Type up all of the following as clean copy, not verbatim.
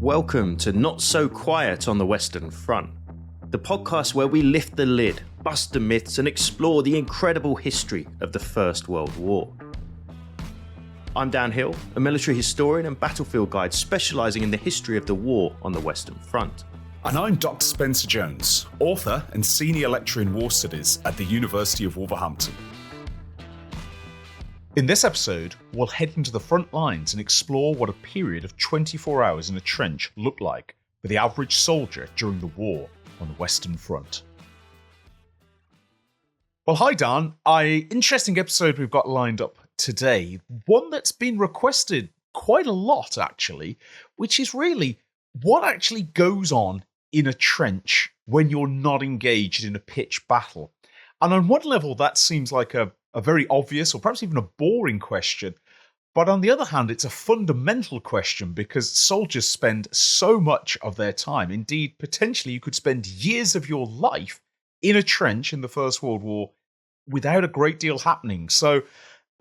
Welcome to Not So Quiet on the Western Front, the podcast where we lift the lid, bust the myths, and explore the incredible history of the First World War. I'm Dan Hill, a military historian and battlefield guide specialising in the history of the war on the Western Front. And I'm Dr. Spencer Jones, author and senior lecturer in war studies at the University of Wolverhampton. In this episode, we'll head into the front lines and explore what a period of 24 hours in a trench looked like for the average soldier during the war on the Western Front. Well, hi Dan. Interesting episode we've got lined up today. One that's been requested quite a lot, actually, which is really what actually goes on in a trench when you're not engaged in a pitched battle. And on one level, that seems like a very obvious or perhaps even a boring question. But on the other hand, it's a fundamental question because soldiers spend so much of their time. Indeed, potentially you could spend years of your life in a trench in the First World War without a great deal happening. So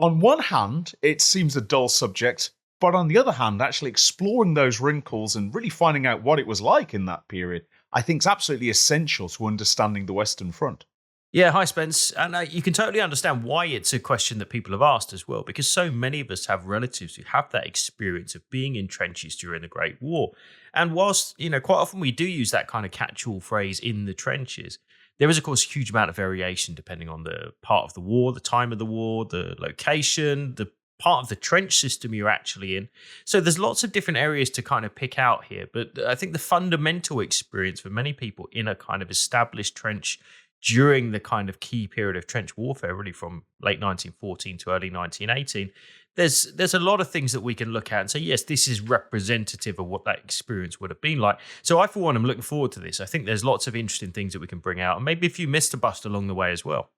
on one hand, it seems a dull subject. But on the other hand, actually exploring those wrinkles and really finding out what it was like in that period, I think is absolutely essential to understanding the Western Front. Yeah, hi Spence. And you can totally understand why it's a question that people have asked as well, because so many of us have relatives who have that experience of being in trenches during the Great War. And whilst, quite often we do use that kind of catch-all phrase in the trenches, there is, of course, a huge amount of variation depending on the part of the war, the time of the war, the location, the part of the trench system you're actually in. So there's lots of different areas to kind of pick out here. But I think the fundamental experience for many people in a kind of established trench during the kind of key period of trench warfare, really from late 1914 to early 1918, there's a lot of things that we can look at and say, yes, this is representative of what that experience would have been like. So I, for one, am looking forward to this. I think there's lots of interesting things that we can bring out and maybe a few myths to bust along the way as well.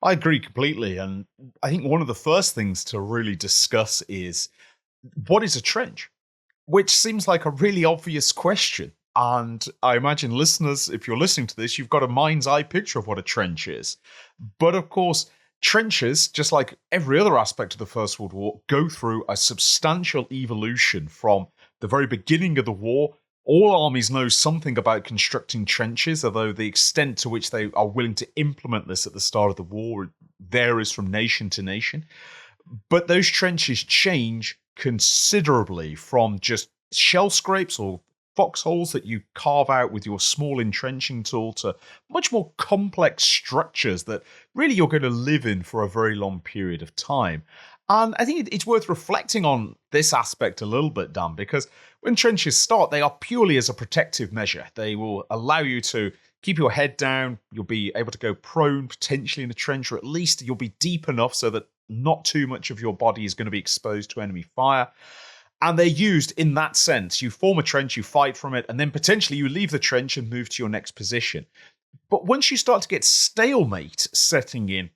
I agree completely. And I think one of the first things to really discuss is what is a trench? Which seems like a really obvious question. And I imagine listeners, if you're listening to this, you've got a mind's eye picture of what a trench is. But of course, trenches, just like every other aspect of the First World War, go through a substantial evolution from the very beginning of the war. All armies know something about constructing trenches, although the extent to which they are willing to implement this at the start of the war varies from nation to nation. But those trenches change considerably from just shell scrapes or foxholes that you carve out with your small entrenching tool to much more complex structures that really you're going to live in for a very long period of time. And I think it's worth reflecting on this aspect a little bit, Dan, because when trenches start, they are purely as a protective measure. They will allow you to keep your head down. You'll be able to go prone potentially in a trench, or at least you'll be deep enough so that not too much of your body is going to be exposed to enemy fire. And they're used in that sense. You form a trench, you fight from it, and then potentially you leave the trench and move to your next position. But once you start to get stalemate setting in,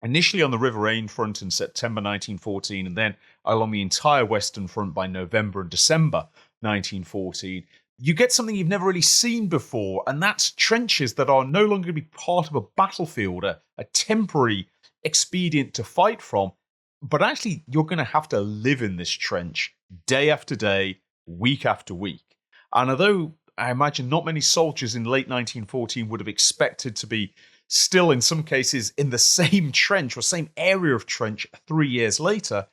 initially on the River Ain front in September 1914, and then along the entire Western Front by November and December 1914, you get something you've never really seen before, and that's trenches that are no longer going to be part of a battlefield, a temporary expedient to fight from, but actually you're going to have to live in this trench day after day, week after week. And although I imagine not many soldiers in late 1914 would have expected to be still in some cases in the same trench or same area of trench 3 years later,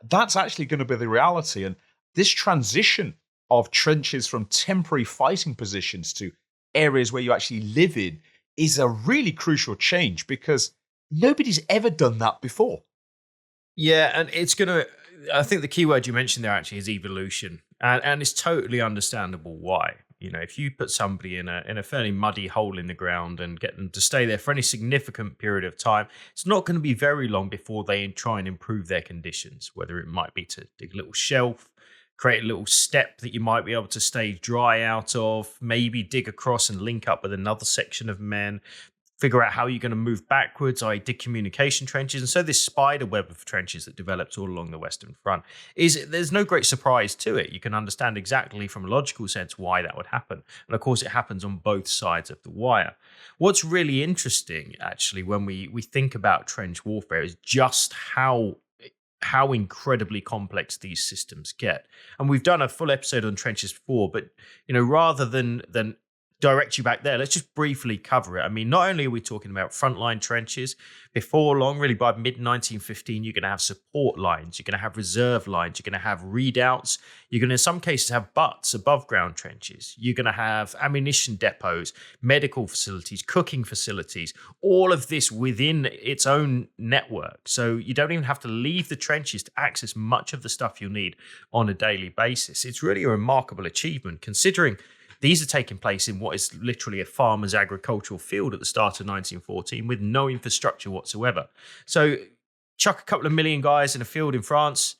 that's actually going to be the reality. And this transition of trenches from temporary fighting positions to areas where you actually live in is a really crucial change because nobody's ever done that before. Yeah, and I think the key word you mentioned there actually is evolution. And it's totally understandable why. If you put somebody in a fairly muddy hole in the ground and get them to stay there for any significant period of time, it's not going to be very long before they try and improve their conditions, whether it might be to dig a little shelf, create a little step that you might be able to stay dry out of, maybe dig across and link up with another section of men, figure out how you're going to move backwards, i.e. dig communication trenches. And so this spider web of trenches that develops all along the Western Front, there's no great surprise to it. You can understand exactly from a logical sense why that would happen. And of course, it happens on both sides of the wire. What's really interesting, actually, when we think about trench warfare is just how how incredibly complex these systems get. And we've done a full episode on trenches before, but rather than direct you back there, let's just briefly cover it. I mean, not only are we talking about frontline trenches, before long, really by mid-1915, you're going to have support lines, you're going to have reserve lines, you're going to have redoubts, you're going to in some cases have butts above ground trenches, you're going to have ammunition depots, medical facilities, cooking facilities, all of this within its own network. So you don't even have to leave the trenches to access much of the stuff you'll need on a daily basis. It's really a remarkable achievement considering these are taking place in what is literally a farmer's agricultural field at the start of 1914 with no infrastructure whatsoever. So chuck a couple of million guys in a field in France,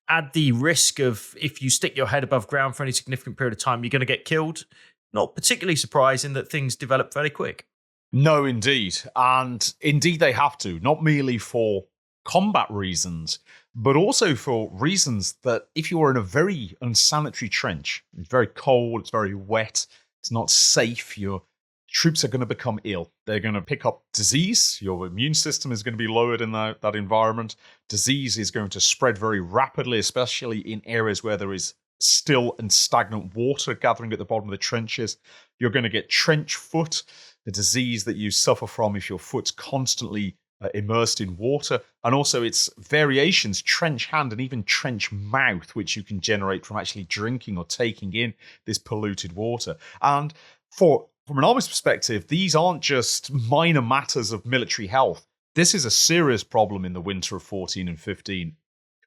add the risk of if you stick your head above ground for any significant period of time, you're going to get killed. Not particularly surprising that things develop fairly quick. No, indeed. And indeed they have to, not merely for combat reasons, but also for reasons that if you are in a very unsanitary trench, it's very cold, it's very wet, it's not safe, your troops are going to become ill. They're going to pick up disease, your immune system is going to be lowered in that environment. Disease is going to spread very rapidly, especially in areas where there is still and stagnant water gathering at the bottom of the trenches. You're going to get trench foot, the disease that you suffer from if your foot's constantly immersed in water, and also its variations, trench hand and even trench mouth, which you can generate from actually drinking or taking in this polluted water. And from an army's perspective, these aren't just minor matters of military health. This is a serious problem in the winter of 14 and 15.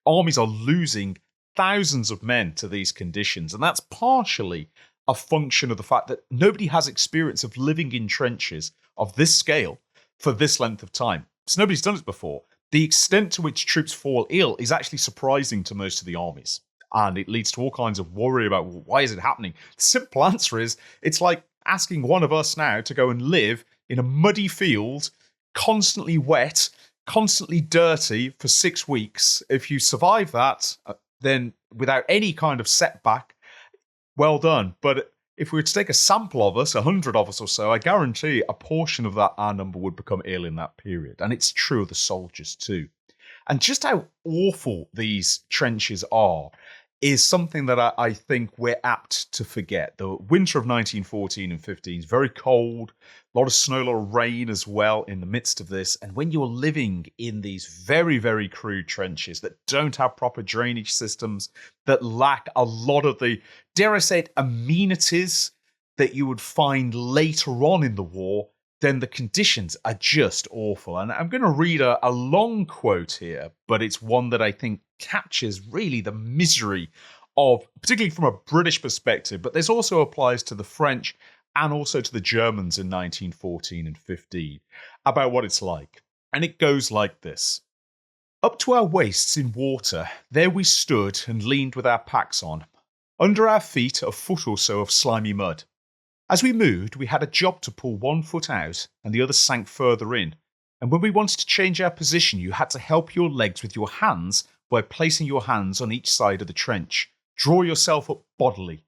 Armies are losing thousands of men to these conditions, and that's partially a function of the fact that nobody has experience of living in trenches of this scale for this length of time. So nobody's done it before. The extent to which troops fall ill is actually surprising to most of the armies. And it leads to all kinds of worry about, well, why is it happening? The simple answer is, it's like asking one of us now to go and live in a muddy field, constantly wet, constantly dirty for 6 weeks. If you survive that, then without any kind of setback, well done. But if we were to take a sample of us, 100 of us or so, I guarantee a portion of our number would become ill in that period. And it's true of the soldiers too. And just how awful these trenches are is something that I think we're apt to forget. The winter of 1914 and 15 is very cold, a lot of snow, a lot of rain as well in the midst of this. And when you're living in these very, very crude trenches that don't have proper drainage systems, that lack a lot of the, dare I say it, amenities that you would find later on in the war, then the conditions are just awful. And I'm going to read a long quote here, but it's one that I think captures really the misery of, particularly from a British perspective, but this also applies to the French and also to the Germans in 1914 and 15, about what it's like. And it goes like this. Up to our waists in water, there we stood and leaned with our packs on. Under our feet a foot or so of slimy mud. As we moved, we had a job to pull 1 foot out and the other sank further in. And when we wanted to change our position, you had to help your legs with your hands by placing your hands on each side of the trench. Draw yourself up bodily.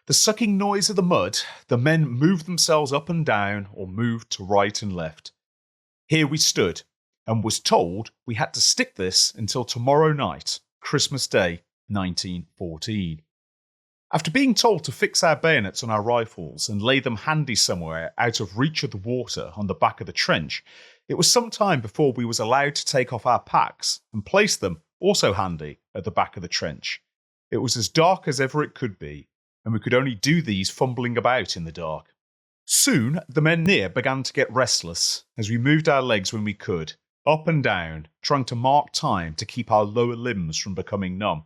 The sucking noise of the mud, the men moved themselves up and down or moved to right and left. Here we stood and was told we had to stick this until tomorrow night, Christmas Day, 1914. After being told to fix our bayonets on our rifles and lay them handy somewhere out of reach of the water on the back of the trench, it was some time before we was allowed to take off our packs and place them, also handy, at the back of the trench. It was as dark as ever it could be, and we could only do these fumbling about in the dark. Soon the men near began to get restless as we moved our legs when we could, up and down, trying to mark time to keep our lower limbs from becoming numb.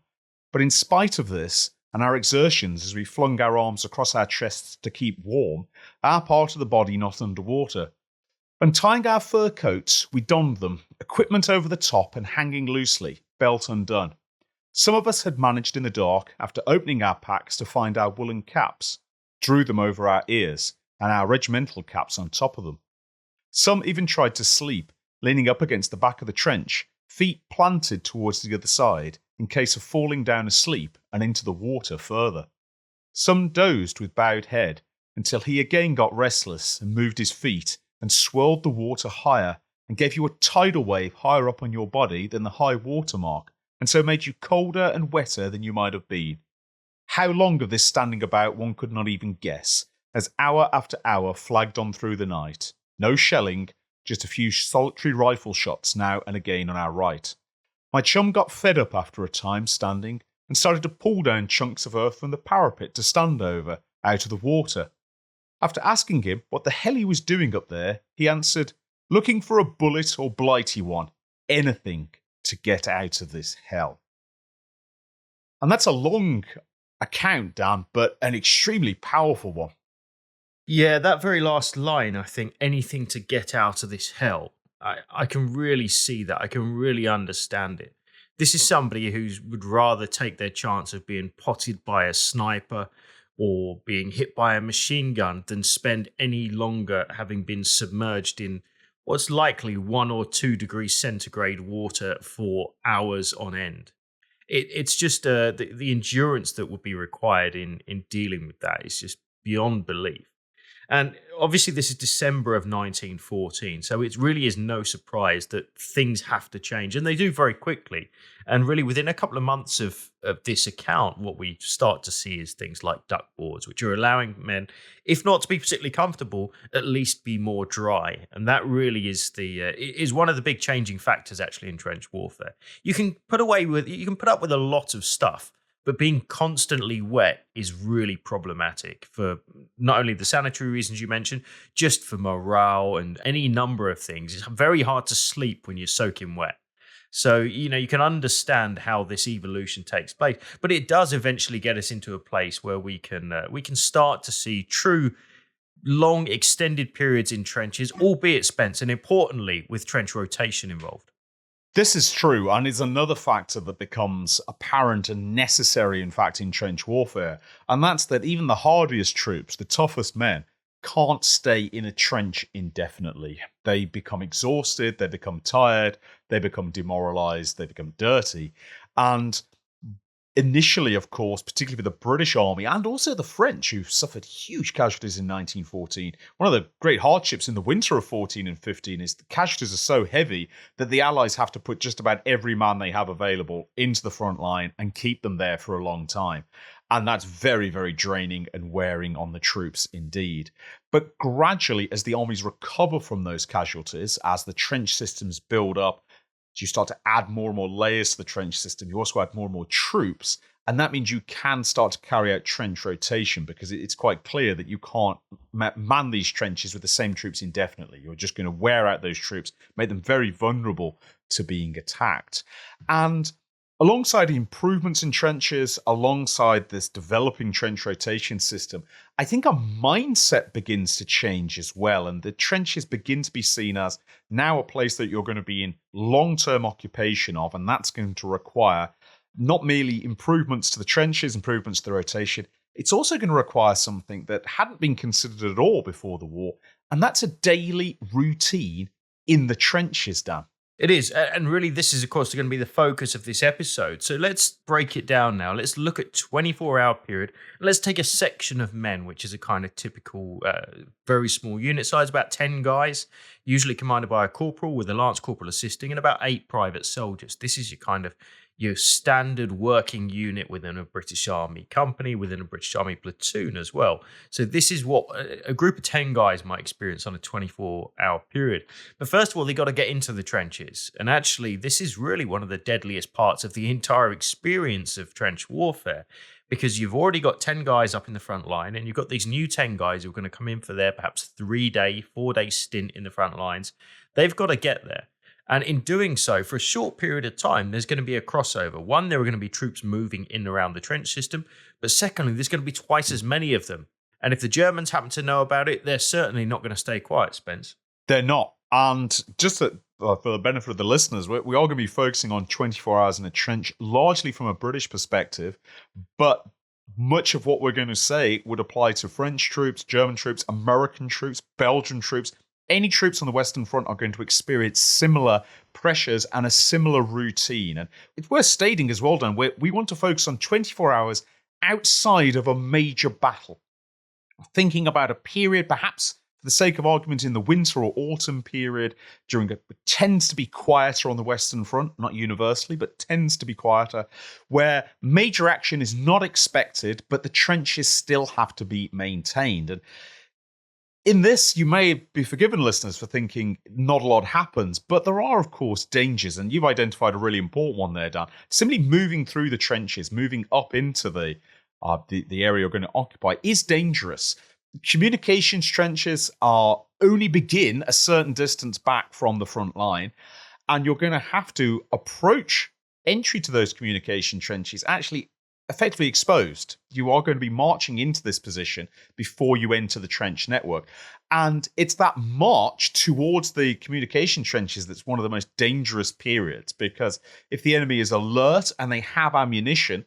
But in spite of this, and our exertions as we flung our arms across our chests to keep warm, our part of the body not under water. Untying our fur coats, we donned them, equipment over the top and hanging loosely, belt undone. Some of us had managed in the dark, after opening our packs, to find our woolen caps, drew them over our ears, and our regimental caps on top of them. Some even tried to sleep, leaning up against the back of the trench, feet planted towards the other side, in case of falling down asleep and into the water further. Some dozed with bowed head, until he again got restless and moved his feet and swirled the water higher and gave you a tidal wave higher up on your body than the high water mark, and so made you colder and wetter than you might have been. How long of this standing about one could not even guess, as hour after hour flagged on through the night. No shelling, just a few solitary rifle shots now and again on our right. My chum got fed up after a time standing and started to pull down chunks of earth from the parapet to stand over, out of the water. After asking him what the hell he was doing up there, he answered, "Looking for a bullet or blighty one. Anything to get out of this hell." And that's a long account, Dan, but an extremely powerful one. Yeah, that very last line, I think, anything to get out of this hell, I can really see that. I can really understand it. This is somebody who would rather take their chance of being potted by a sniper or being hit by a machine gun than spend any longer having been submerged in what's likely 1 or 2 degrees centigrade water for hours on end. It's just the endurance that would be required in dealing with that is just beyond belief. And obviously, this is December of 1914, so it really is no surprise that things have to change, and they do very quickly. And really, within a couple of months of this account, what we start to see is things like duck boards, which are allowing men, if not to be particularly comfortable, at least be more dry. And that really is is one of the big changing factors actually in trench warfare. You can put up with a lot of stuff, but being constantly wet is really problematic for not only the sanitary reasons you mentioned, just for morale and any number of things. It's very hard to sleep when you're soaking wet. So, you can understand how this evolution takes place, but it does eventually get us into a place where we can start to see true long extended periods in trenches, albeit spent, and importantly, with trench rotation involved. This is true, and is another factor that becomes apparent and necessary, in fact, in trench warfare. And that's that even the hardiest troops, the toughest men, can't stay in a trench indefinitely. They become exhausted, they become tired, they become demoralized, they become dirty. And initially, of course, particularly with the British Army and also the French, who suffered huge casualties in 1914. One of the great hardships in the winter of 14 and 15 is the casualties are so heavy that the Allies have to put just about every man they have available into the front line and keep them there for a long time. And that's very, very draining and wearing on the troops indeed. But gradually, as the armies recover from those casualties, as the trench systems build up, you start to add more and more layers to the trench system. You also add more and more troops. And that means you can start to carry out trench rotation, because it's quite clear that you can't man these trenches with the same troops indefinitely. You're just going to wear out those troops, make them very vulnerable to being attacked. And alongside improvements in trenches, alongside this developing trench rotation system, I think a mindset begins to change as well. And the trenches begin to be seen as now a place that you're going to be in long-term occupation of. And that's going to require not merely improvements to the trenches, improvements to the rotation. It's also going to require something that hadn't been considered at all before the war. And that's a daily routine in the trenches, Dan. It is. And really, this is, of course, going to be the focus of this episode. So let's break it down now. Let's look at 24-hour period. Let's take a section of men, which is a kind of typical, very small unit size, about 10 guys, usually commanded by a corporal with a lance corporal assisting, and about 8 private soldiers. This is your standard working unit within a British Army company, within a British Army platoon as well. So this is what a group of 10 guys might experience on a 24-hour period. But first of all, they got to get into the trenches. And actually, this is really one of the deadliest parts of the entire experience of trench warfare, because you've already got 10 guys up in the front line, and you've got these new 10 guys who are going to come in for their perhaps 3-day, 4-day stint in the front lines. They've got to get there. And in doing so, for a short period of time, there's going to be a crossover. One, there are going to be troops moving in and around the trench system. But secondly, there's going to be twice as many of them. And if the Germans happen to know about it, they're certainly not going to stay quiet, Spence. They're not. And just for the benefit of the listeners, we are going to be focusing on 24 hours in a trench, largely from a British perspective. But much of what we're going to say would apply to French troops, German troops, American troops, Belgian troops. Any troops on the Western Front are going to experience similar pressures and a similar routine. And it's worth stating as well, Dan, we want to focus on 24 hours outside of a major battle. Thinking about a period perhaps for the sake of argument, in the winter or autumn period, it tends to be quieter on the Western Front, not universally, but tends to be quieter, where major action is not expected, but the trenches still have to be maintained. And in this, you may be forgiven, listeners, for thinking not a lot happens, but there are, of course, dangers, and you've identified a really important one there, Dan. Simply moving through the trenches, moving up into the area you're going to occupy is dangerous. Communications trenches only begin a certain distance back from the front line, and you're going to have to approach entry to those communication trenches actually effectively exposed. You are going to be marching into this position before you enter the trench network. And it's that march towards the communication trenches that's one of the most dangerous periods, because if the enemy is alert and they have ammunition,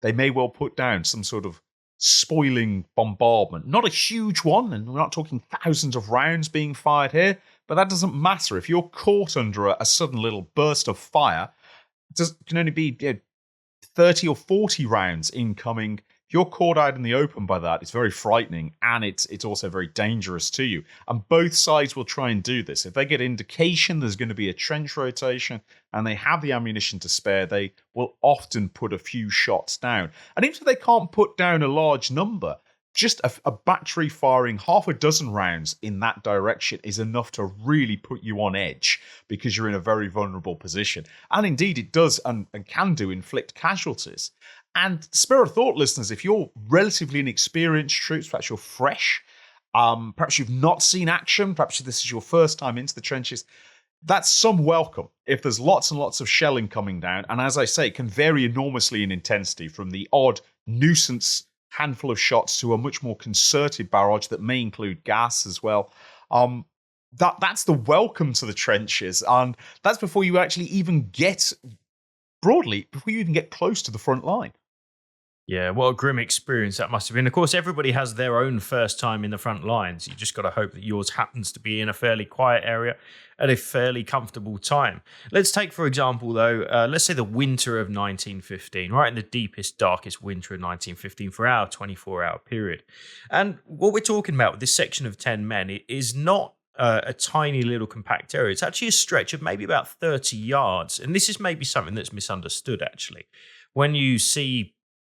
they may well put down some sort of spoiling bombardment. Not a huge one, and we're not talking thousands of rounds being fired here, but that doesn't matter. If you're caught under a sudden little burst of fire, it can only be 30 or 40 rounds incoming. If you're caught out in the open by that, it's very frightening, and it's also very dangerous to you. And both sides will try and do this. If they get indication there's going to be a trench rotation and they have the ammunition to spare, they will often put a few shots down. And even if they can't put down a large number, just a battery firing half a dozen rounds in that direction is enough to really put you on edge, because you're in a very vulnerable position. And indeed, it does and can do inflict casualties. And spare a thought, listeners, if you're relatively inexperienced troops, perhaps you're fresh, perhaps you've not seen action, perhaps this is your first time into the trenches, that's some welcome if there's lots and lots of shelling coming down. And as I say, it can vary enormously in intensity, from the odd nuisance handful of shots to a much more concerted barrage that may include gas as well. That's the welcome to the trenches, and that's before you actually even get close to the front line. Yeah, what a grim experience that must have been. Of course, everybody has their own first time in the front lines. You just got to hope that yours happens to be in a fairly quiet area at a fairly comfortable time. Let's take, for example, though, let's say the winter of 1915, right in the deepest, darkest winter of 1915 for our 24-hour period. And what we're talking about with this section of 10 men is not a tiny little compact area. It's actually a stretch of maybe about 30 yards. And this is maybe something that's misunderstood, actually. When you see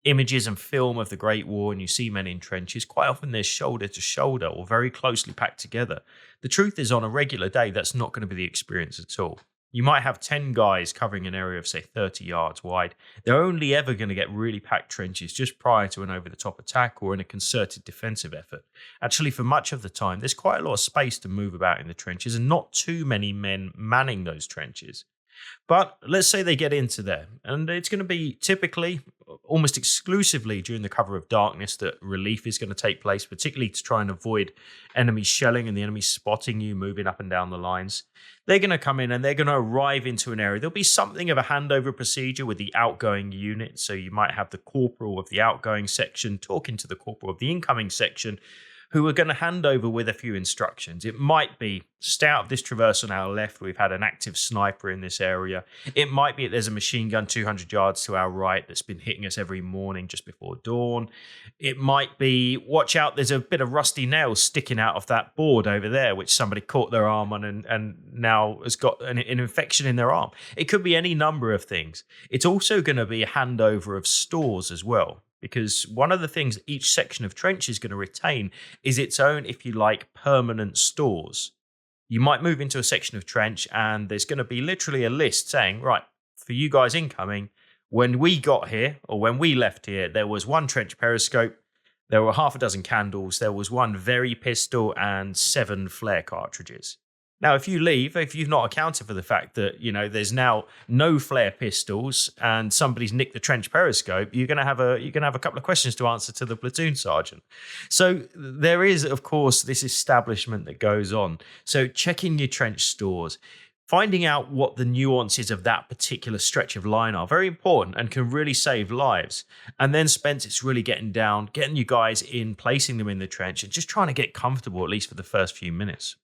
images and film of the Great War and you see men in trenches, quite often they're shoulder to shoulder or very closely packed together. The truth is, on a regular day, that's not going to be the experience at all. You might have 10 guys covering an area of, say, 30 yards wide. They're only ever going to get really packed trenches just prior to an over-the-top attack or in a concerted defensive effort. Actually, for much of the time, there's quite a lot of space to move about in the trenches and not too many men manning those trenches. But let's say they get into there, and it's going to be typically, almost exclusively during the cover of darkness that relief is going to take place, particularly to try and avoid enemy shelling and the enemy spotting you moving up and down the lines. They're going to come in and they're going to arrive into an area. There'll be something of a handover procedure with the outgoing unit. So you might have the corporal of the outgoing section talking to the corporal of the incoming section, who are going to hand over with a few instructions. It might be, stay out of this traverse on our left. We've had an active sniper in this area. It might be that there's a machine gun 200 yards to our right that's been hitting us every morning just before dawn. It might be, watch out, there's a bit of rusty nails sticking out of that board over there, which somebody caught their arm on and now has got an infection in their arm. It could be any number of things. It's also going to be a handover of stores as well, because one of the things each section of trench is going to retain is its own, if you like, permanent stores. You might move into a section of trench and there's going to be literally a list saying, right, for you guys incoming, when we got here or when we left here, there was one trench periscope, there were half a dozen candles, there was one very pistol and 7 flare cartridges. Now, if you leave, if you've not accounted for the fact that, there's now no flare pistols and somebody's nicked the trench periscope, you're going to have a couple of questions to answer to the platoon sergeant. So there is, of course, this establishment that goes on. So checking your trench stores, finding out what the nuances of that particular stretch of line are, very important and can really save lives. And then, Spence, it's really getting you guys in, placing them in the trench and just trying to get comfortable, at least for the first few minutes.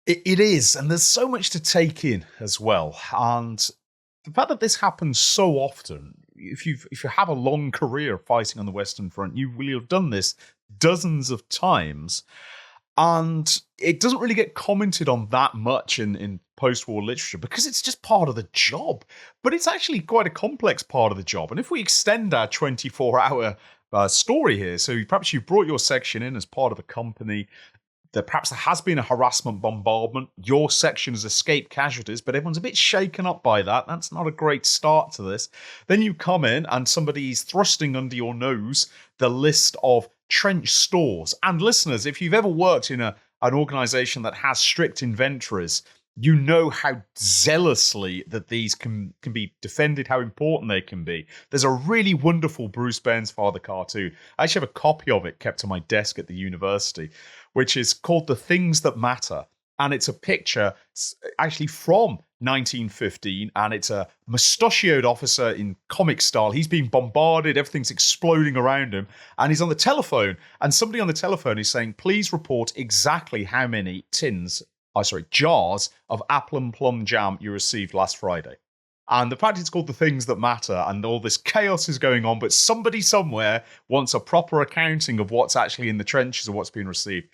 It is, and there's so much to take in as well. And the fact that this happens so often, if you have a long career fighting on the Western Front, you will have done this dozens of times. And it doesn't really get commented on that much in post-war literature because it's just part of the job. But it's actually quite a complex part of the job. And if we extend our 24-hour story here, so perhaps you brought your section in as part of a company, that perhaps there has been a harassment bombardment, your section has escaped casualties, but everyone's a bit shaken up by that. That's not a great start to this. Then you come in and somebody's thrusting under your nose the list of trench stores. And listeners, if you've ever worked in an organization that has strict inventories, you know how zealously that these can be defended, how important they can be. There's a really wonderful Bruce Bairnsfather cartoon. I actually have a copy of it kept on my desk at the university, which is called The Things That Matter. And it's a picture actually from 1915, and it's a mustachioed officer in comic style. He's being bombarded, everything's exploding around him, and he's on the telephone. And somebody on the telephone is saying, please report exactly how many jars of apple and plum jam you received last Friday. And the fact it's called The Things That Matter, and all this chaos is going on, but somebody somewhere wants a proper accounting of what's actually in the trenches or what's been received.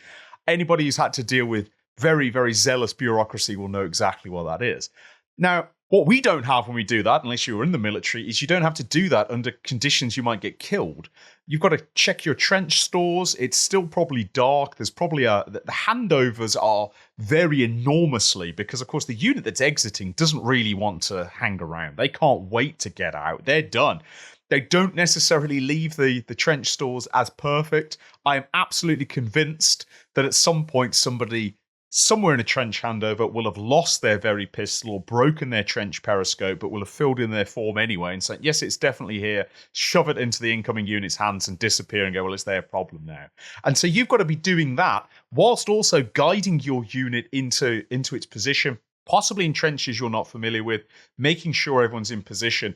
Anybody who's had to deal with very, very zealous bureaucracy will know exactly what that is. Now, what we don't have when we do that, unless you're in the military, is you don't have to do that under conditions you might get killed. You've got to check your trench stores. It's still probably dark. There's probably the handovers are vary enormously because, of course, the unit that's exiting doesn't really want to hang around. They can't wait to get out. They're done. They don't necessarily leave the trench stores as perfect. I am absolutely convinced that at some point somebody somewhere in a trench handover will have lost their very pistol or broken their trench periscope, but will have filled in their form anyway and said, yes, it's definitely here, shove it into the incoming unit's hands and disappear and go, well, it's their problem now. And so you've got to be doing that whilst also guiding your unit into its position, possibly in trenches you're not familiar with, making sure everyone's in position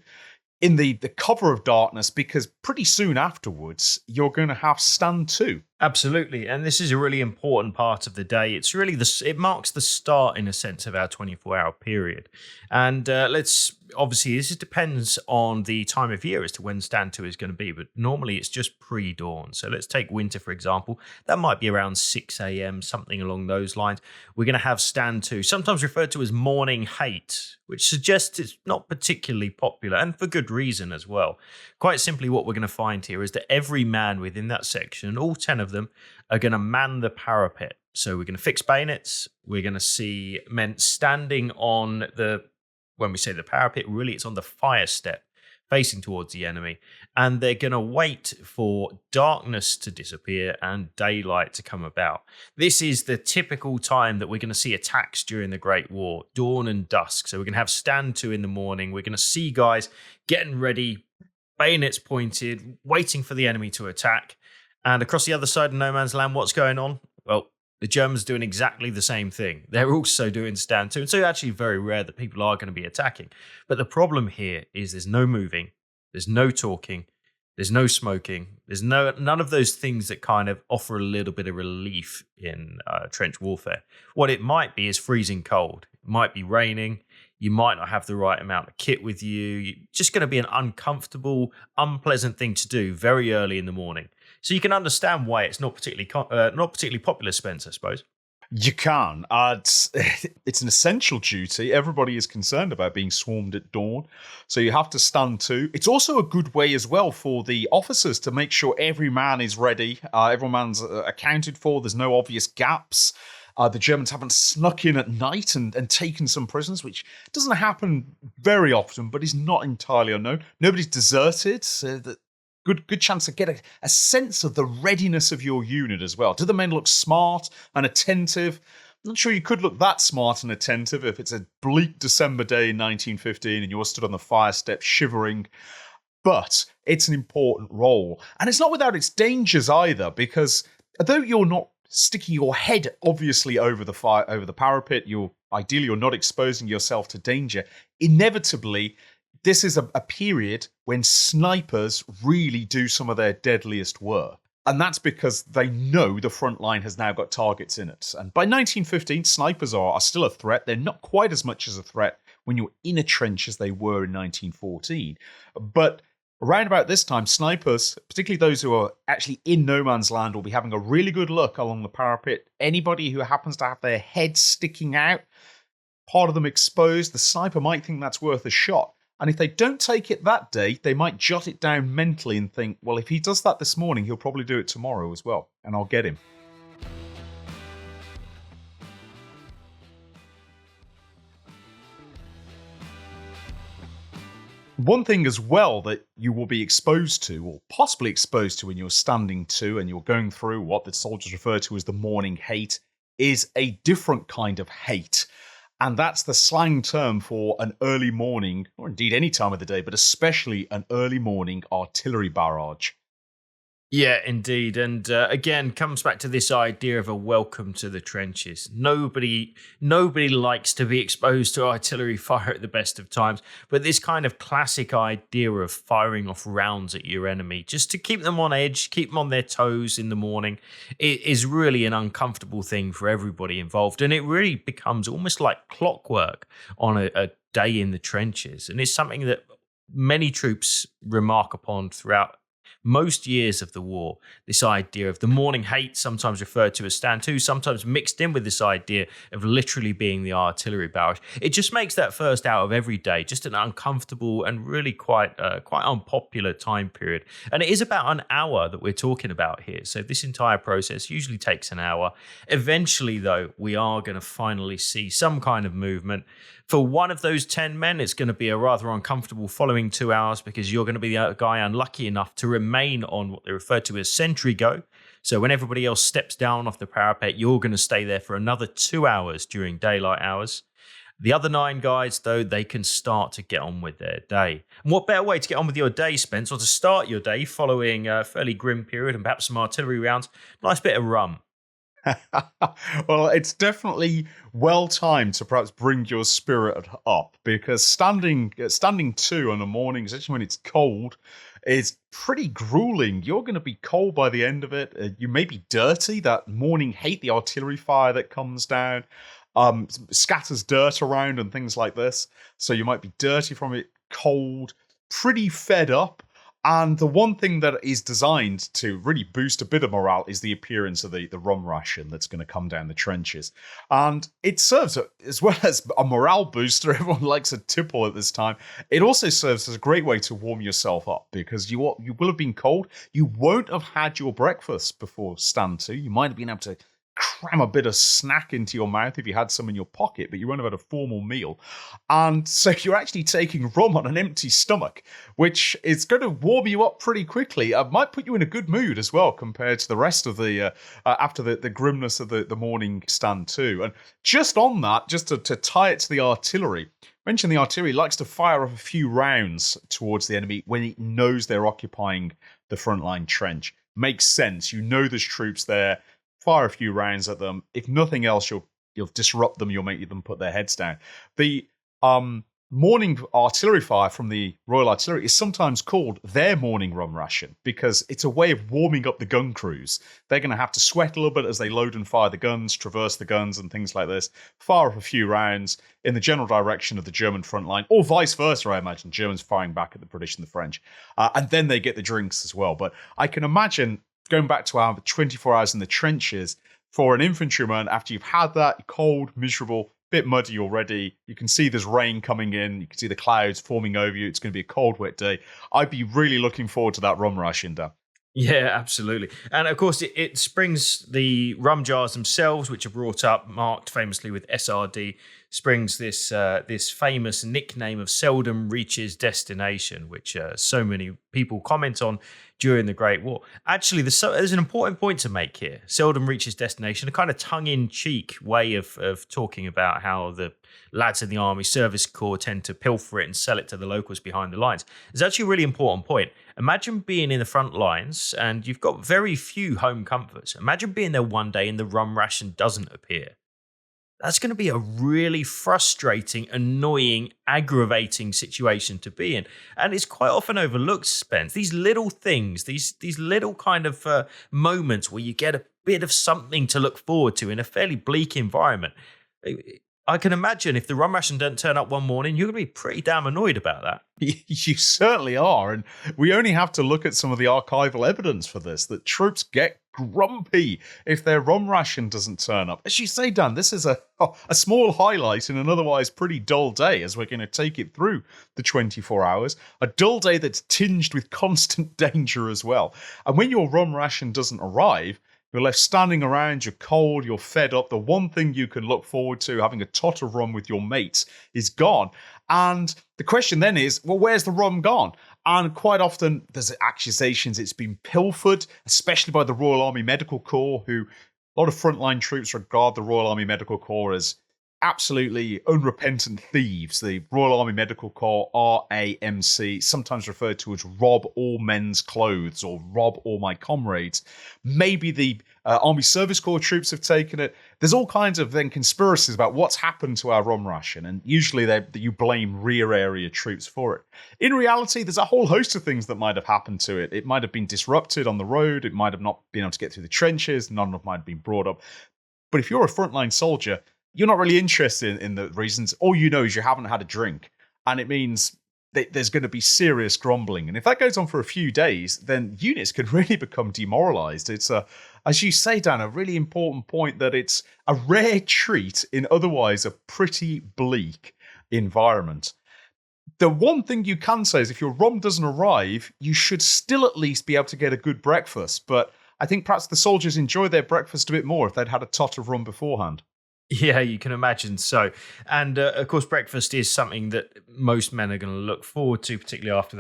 in the cover of darkness, because pretty soon afterwards, you're going to have stand to. Absolutely. And this is a really important part of the day. It's really it marks the start, in a sense, of our 24-hour period. And obviously, this depends on the time of year as to when stand to is going to be. But normally it's just pre-dawn. So let's take winter, for example. That might be around 6 a.m., something along those lines. We're going to have stand to, sometimes referred to as morning hate, which suggests it's not particularly popular, and for good reason as well. Quite simply, what we're going to find here is that every man within that section, all 10 of them, are going to man the parapet. So we're going to fix bayonets. We're going to see men standing on when we say the parapet, really it's on the fire step, facing towards the enemy. And they're going to wait for darkness to disappear and daylight to come about. This is the typical time that we're going to see attacks during the Great War, dawn and dusk. So we're going to have stand to in the morning. We're going to see guys getting ready, bayonets pointed, waiting for the enemy to attack. And across the other side of no man's land, what's going on? Well, the Germans are doing exactly the same thing. They're also doing stand to. And so it's actually very rare that people are going to be attacking. But the problem here is there's no moving, there's no talking, there's no smoking, there's none of those things that kind of offer a little bit of relief in trench warfare. What it might be is freezing cold. It might be raining. You might not have the right amount of kit with you. It's just going to be an uncomfortable, unpleasant thing to do very early in the morning. So you can understand why it's not particularly popular, Spence, I suppose. You can. It's an essential duty. Everybody is concerned about being swarmed at dawn. So you have to stand to. It's also a good way as well for the officers to make sure every man is ready. Every man's accounted for. There's no obvious gaps. The Germans haven't snuck in at night and taken some prisoners, which doesn't happen very often, but is not entirely unknown. Nobody's deserted. Good chance to get a sense of the readiness of your unit as well. Do the men look smart and attentive? I'm not sure you could look that smart and attentive if it's a bleak December day in 1915 and you're stood on the fire step shivering. But it's an important role. And it's not without its dangers either, because although you're not sticking your head obviously over the parapet, you're not exposing yourself to danger. Inevitably, this is a period when snipers really do some of their deadliest work. And that's because they know the front line has now got targets in it. And by 1915, snipers are still a threat. They're not quite as much as a threat when you're in a trench as they were in 1914. But Around about this time, snipers, particularly those who are actually in no man's land, will be having a really good look along the parapet. Anybody who happens to have their head sticking out, part of them exposed, the sniper might think that's worth a shot. And if they don't take it that day, they might jot it down mentally and think, well, if he does that this morning, he'll probably do it tomorrow as well, and I'll get him. One thing as well that you will be exposed to, or possibly exposed to when you're standing to and you're going through what the soldiers refer to as the morning hate, is a different kind of hate. And that's the slang term for an early morning, or indeed any time of the day, but especially an early morning artillery barrage. Yeah, indeed. And again, comes back to this idea of a welcome to the trenches. Nobody likes to be exposed to artillery fire at the best of times, but this kind of classic idea of firing off rounds at your enemy, just to keep them on edge, keep them on their toes in the morning, it is really an uncomfortable thing for everybody involved. And it really becomes almost like clockwork on a day in the trenches. And it's something that many troops remark upon throughout most years of the war, this idea of the morning hate, sometimes referred to as stand to, sometimes mixed in with this idea of literally being the artillery barrage. It just makes that first hour of every day just an uncomfortable and really quite unpopular time period. And it is about an hour that we're talking about here. So this entire process usually takes an hour. Eventually, though, we are going to finally see some kind of movement. For one of those 10 men, it's going to be a rather uncomfortable following 2 hours because you're going to be the guy unlucky enough to remain on what they refer to as sentry go. So when everybody else steps down off the parapet, you're going to stay there for another 2 hours during daylight hours. The other 9 guys, though, they can start to get on with their day. And what better way to get on with your day, Spence, or to start your day following a fairly grim period and perhaps some artillery rounds? Nice bit of rum. Well, it's definitely well timed to perhaps bring your spirit up, because standing to on a morning, especially when it's cold, is pretty grueling. You're going to be cold by the end of it. You may be dirty. That morning hate, the artillery fire that comes down, scatters dirt around and things like this. So you might be dirty from it, cold, pretty fed up. And the one thing that is designed to really boost a bit of morale is the appearance of the rum ration that's going to come down the trenches. And it serves, as well as a morale booster, everyone likes a tipple at this time, it also serves as a great way to warm yourself up, because you will have been cold. You won't have had your breakfast before stand to. You might have been able to cram a bit of snack into your mouth if you had some in your pocket, but you won't have had a formal meal. And so you're actually taking rum on an empty stomach, which is going to warm you up pretty quickly. It might put you in a good mood as well compared to the rest of the, after the grimness of the morning stand too. And just on that, just to tie it to the artillery, mention the artillery likes to fire off a few rounds towards the enemy when it knows they're occupying the frontline trench. Makes sense. You know there's troops there. Fire a few rounds at them. If nothing else, you'll disrupt them. You'll make them put their heads down. The morning artillery fire from the Royal Artillery is sometimes called their morning rum ration, because it's a way of warming up the gun crews. They're going to have to sweat a little bit as they load and fire the guns, traverse the guns and things like this, fire up a few rounds in the general direction of the German front line, or vice versa, I imagine. Germans firing back at the British and the French. And then they get the drinks as well. But I can imagine, going back to our 24 hours in the trenches, for an infantryman, after you've had that, you're cold, miserable, bit muddy already, you can see there's rain coming in, you can see the clouds forming over you, it's going to be a cold, wet day. I'd be really looking forward to that rum ration, Dan. Yeah, absolutely. And of course, it springs the rum jars themselves, which are brought up, marked famously with SRD, springs this famous nickname of seldom reaches destination, which so many people comment on during the Great War. Actually, there's an important point to make here. Seldom reaches destination, a kind of tongue-in-cheek way of talking about how the lads in the Army Service Corps tend to pilfer it and sell it to the locals behind the lines. It's actually a really important point. Imagine being in the front lines and you've got very few home comforts. Imagine being there one day and the rum ration doesn't appear. That's going to be a really frustrating, annoying, aggravating situation to be in. And it's quite often overlooked, Spence. These little things, these little kind of moments where you get a bit of something to look forward to in a fairly bleak environment. I can imagine if the rum ration doesn't turn up one morning, you're going to be pretty damn annoyed about that. You certainly are. And we only have to look at some of the archival evidence for this, that troops get grumpy if their rum ration doesn't turn up. As you say, Dan, this is a small highlight in an otherwise pretty dull day, as we're going to take it through the 24 hours. A dull day that's tinged with constant danger as well. And when your rum ration doesn't arrive, you're left standing around, you're cold, you're fed up. The one thing you can look forward to, having a tot of rum with your mates, is gone. And the question then is, well, where's the rum gone? And quite often there's accusations it's been pilfered, especially by the Royal Army Medical Corps, who a lot of frontline troops regard the Royal Army Medical Corps as absolutely unrepentant thieves. The Royal Army Medical Corps, RAMC, sometimes referred to as rob all men's clothes or rob all my comrades. Maybe the Army Service Corps troops have taken it. There's all kinds of then conspiracies about what's happened to our rum ration, and usually you blame rear area troops for it. In reality, there's a whole host of things that might have happened to it. It might have been disrupted on the road. It might have not been able to get through the trenches. None of them might have been brought up. But if you're a frontline soldier, you're not really interested in the reasons. All you know is you haven't had a drink. And it means that there's going to be serious grumbling. And if that goes on for a few days, then units can really become demoralized. It's, as you say, Dan, a really important point that it's a rare treat in otherwise a pretty bleak environment. The one thing you can say is if your rum doesn't arrive, you should still at least be able to get a good breakfast. But I think perhaps the soldiers enjoy their breakfast a bit more if they'd had a tot of rum beforehand. Yeah, you can imagine so. And of course, breakfast is something that most men are going to look forward to, particularly after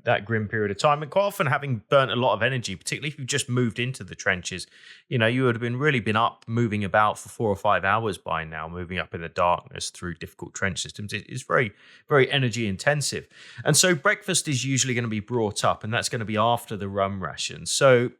that grim period of time. And quite often having burnt a lot of energy, particularly if you've just moved into the trenches, you would have really been up moving about for 4 or 5 hours by now, moving up in the darkness through difficult trench systems. It's very, very energy intensive. And so breakfast is usually going to be brought up, and that's going to be after the rum ration. So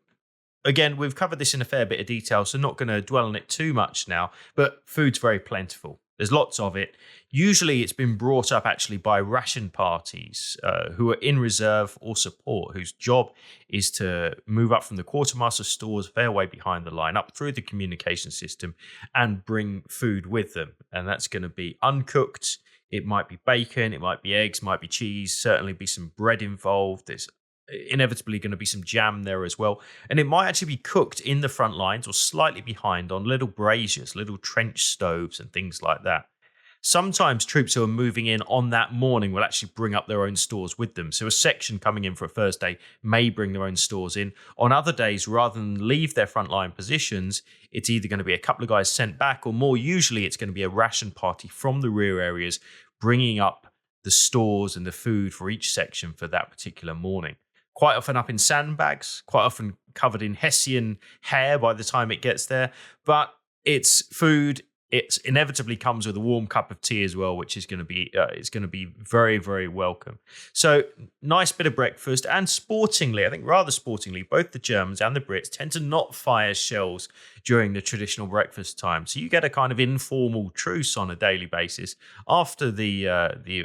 again, we've covered this in a fair bit of detail, so not going to dwell on it too much now, but food's very plentiful. There's lots of it. Usually it's been brought up actually by ration parties who are in reserve or support, whose job is to move up from the quartermaster stores, fair way behind the line, up through the communication system and bring food with them. And that's going to be uncooked. It might be bacon, it might be eggs, might be cheese, certainly be some bread involved. There's inevitably going to be some jam there as well. And it might actually be cooked in the front lines or slightly behind on little braziers, little trench stoves and things like that. Sometimes troops who are moving in on that morning will actually bring up their own stores with them. So a section coming in for a first day may bring their own stores in. On other days, rather than leave their frontline positions, it's either going to be a couple of guys sent back, or more usually it's going to be a ration party from the rear areas bringing up the stores and the food for each section for that particular morning. Quite often up in sandbags, quite often covered in Hessian hair by the time it gets there. But it's food. It inevitably comes with a warm cup of tea as well, which is going to be very, very welcome. So nice bit of breakfast. And sportingly, I think rather sportingly, both the Germans and the Brits tend to not fire shells during the traditional breakfast time. So you get a kind of informal truce on a daily basis after the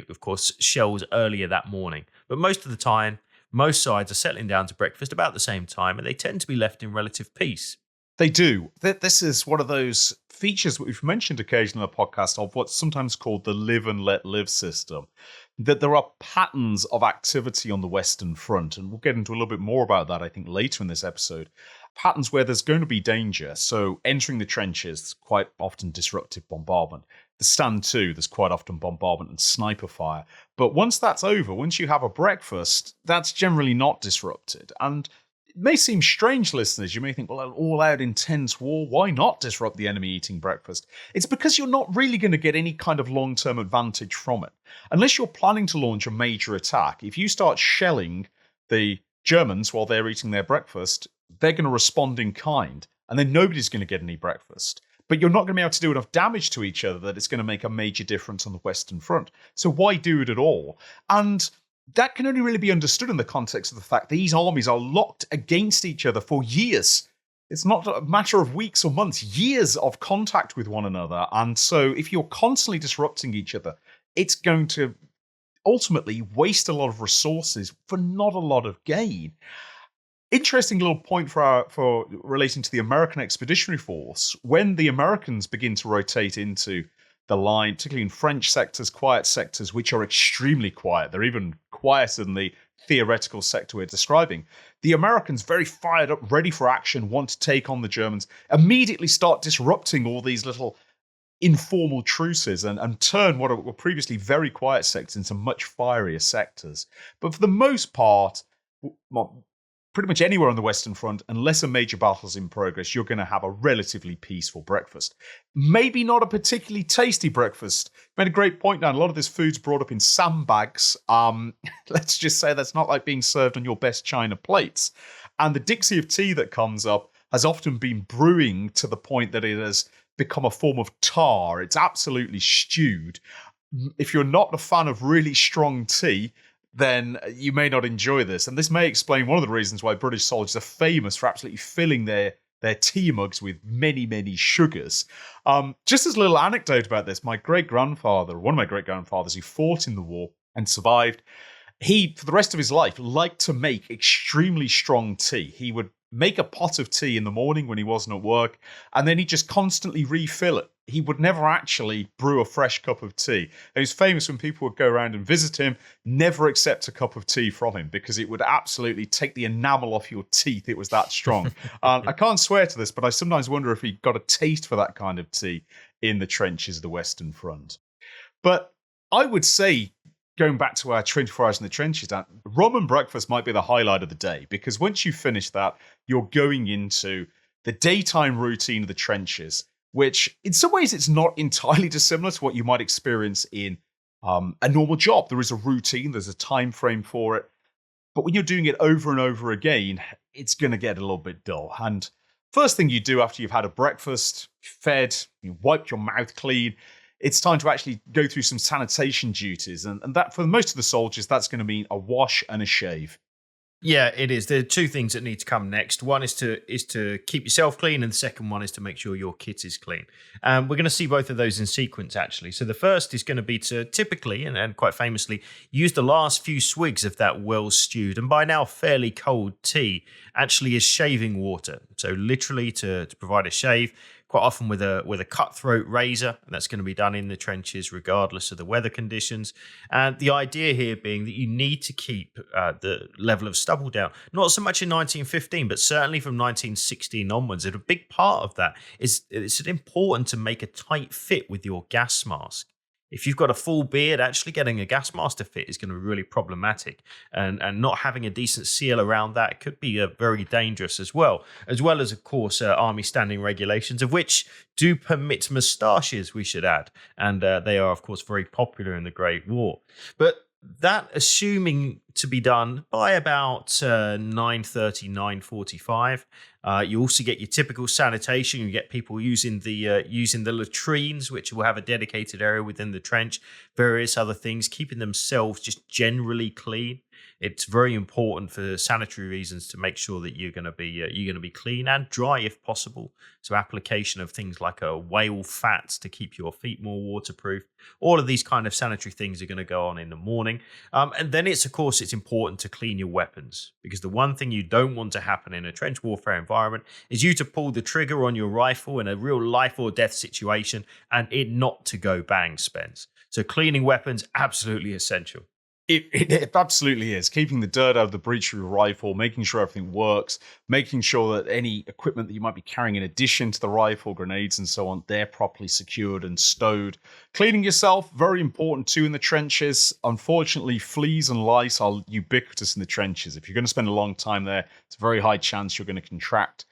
of course, shells earlier that morning. But most of the time, most sides are settling down to breakfast about the same time, and they tend to be left in relative peace. They do. This is one of those features that we've mentioned occasionally on the podcast of what's sometimes called the live and let live system, that there are patterns of activity on the Western Front, and we'll get into a little bit more about that, I think, later in this episode. Patterns where there's going to be danger. So entering the trenches, quite often disruptive bombardment. The stand to, there's quite often bombardment and sniper fire. But once that's over, once you have a breakfast, that's generally not disrupted. And it may seem strange, listeners. You may think, well, an all-out intense war, why not disrupt the enemy eating breakfast? It's because you're not really going to get any kind of long-term advantage from it. Unless you're planning to launch a major attack, if you start shelling the Germans while they're eating their breakfast, they're going to respond in kind, and then nobody's going to get any breakfast. But you're not going to be able to do enough damage to each other that it's going to make a major difference on the Western Front. So why do it at all? And that can only really be understood in the context of the fact these armies are locked against each other for years. It's not a matter of weeks or months, years of contact with one another. And so if you're constantly disrupting each other, it's going to ultimately waste a lot of resources for not a lot of gain. Interesting little point for relating to the American Expeditionary Force. When the Americans begin to rotate into the line, particularly in French sectors, quiet sectors, which are extremely quiet. They're even quieter than the theoretical sector we're describing. The Americans, very fired up, ready for action, want to take on the Germans, immediately start disrupting all these little informal truces and turn what were previously very quiet sectors into much fierier sectors. But for the most part, pretty much anywhere on the Western Front, unless a major battle's in progress, you're going to have a relatively peaceful breakfast. Maybe not a particularly tasty breakfast. You made a great point, Dan. A lot of this food's brought up in sandbags. Let's just say that's not like being served on your best china plates. And the Dixie of tea that comes up has often been brewing to the point that it has become a form of tar. It's absolutely stewed. If you're not a fan of really strong tea, then you may not enjoy this. And this may explain one of the reasons why British soldiers are famous for absolutely filling their tea mugs with many, many sugars. Just as a little anecdote about this, one of my great-grandfathers who fought in the war and survived, he, for the rest of his life, liked to make extremely strong tea. He would make a pot of tea in the morning when he wasn't at work, and then he'd just constantly refill it. He would never actually brew a fresh cup of tea. And he was famous when people would go around and visit him, never accept a cup of tea from him because it would absolutely take the enamel off your teeth. It was that strong. I can't swear to this, but I sometimes wonder if he got a taste for that kind of tea in the trenches of the Western Front. But I would say, going back to our 24 hours in the trenches, Dan, rum and breakfast might be the highlight of the day, because once you finish that, you're going into the daytime routine of the trenches, which in some ways it's not entirely dissimilar to what you might experience in a normal job. There is a routine, there's a time frame for it, but when you're doing it over and over again, it's going to get a little bit dull. And first thing you do after you've had a breakfast, fed, you wiped your mouth clean, it's time to actually go through some sanitation duties. And that, for most of the soldiers, that's going to mean a wash and a shave. Yeah, it is. There are two things that need to come next. One is to keep yourself clean, and the second one is to make sure your kit is clean. We're going to see both of those in sequence, actually. So the first is going to be to typically, and quite famously, use the last few swigs of that well-stewed, and by now fairly cold tea, actually as shaving water. So literally to provide a shave, quite often with a cutthroat razor, and that's going to be done in the trenches regardless of the weather conditions. And the idea here being that you need to keep the level of stubble down, not so much in 1915, but certainly from 1916 onwards. And a big part of that is it's important to make a tight fit with your gas mask. If you've got a full beard, actually getting a gas mask to fit is going to be really problematic. And not having a decent seal around that could be very dangerous as well as, of course, Army standing regulations, of which do permit moustaches, we should add. And they are, of course, very popular in the Great War. But that assuming to be done by about 9:30, 9:45. You also get your typical sanitation. You get people using the latrines, which will have a dedicated area within the trench, various other things, keeping themselves just generally clean. It's very important for sanitary reasons to make sure that you're going to be clean and dry if possible. So application of things like a whale fat to keep your feet more waterproof. All of these kind of sanitary things are going to go on in the morning. And then it's important to clean your weapons, because the one thing you don't want to happen in a trench warfare environment is you to pull the trigger on your rifle in a real life or death situation and it not to go bang, Spence. So cleaning weapons, absolutely essential. It absolutely is. Keeping the dirt out of the breech of your rifle, making sure everything works, making sure that any equipment that you might be carrying in addition to the rifle, grenades and so on, they're properly secured and stowed. Cleaning yourself, very important too in the trenches. Unfortunately, fleas and lice are ubiquitous in the trenches. If you're going to spend a long time there, it's a very high chance you're going to contract.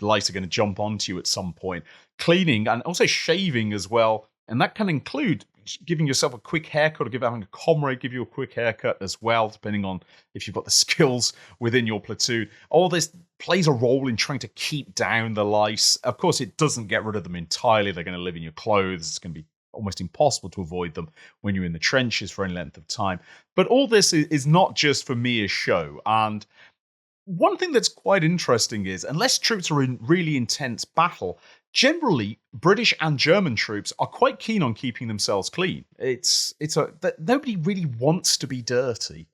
Lice are going to jump onto you at some point. Cleaning and also shaving as well. And that can include giving yourself a quick haircut, or having a comrade give you a quick haircut as well, depending on if you've got the skills within your platoon. All this plays a role in trying to keep down the lice. Of course, it doesn't get rid of them entirely. They're going to live in your clothes. It's going to be almost impossible to avoid them when you're in the trenches for any length of time. But all this is not just for mere show. And one thing that's quite interesting is, unless troops are in really intense battle, generally, British and German troops are quite keen on keeping themselves clean. Nobody really wants to be dirty.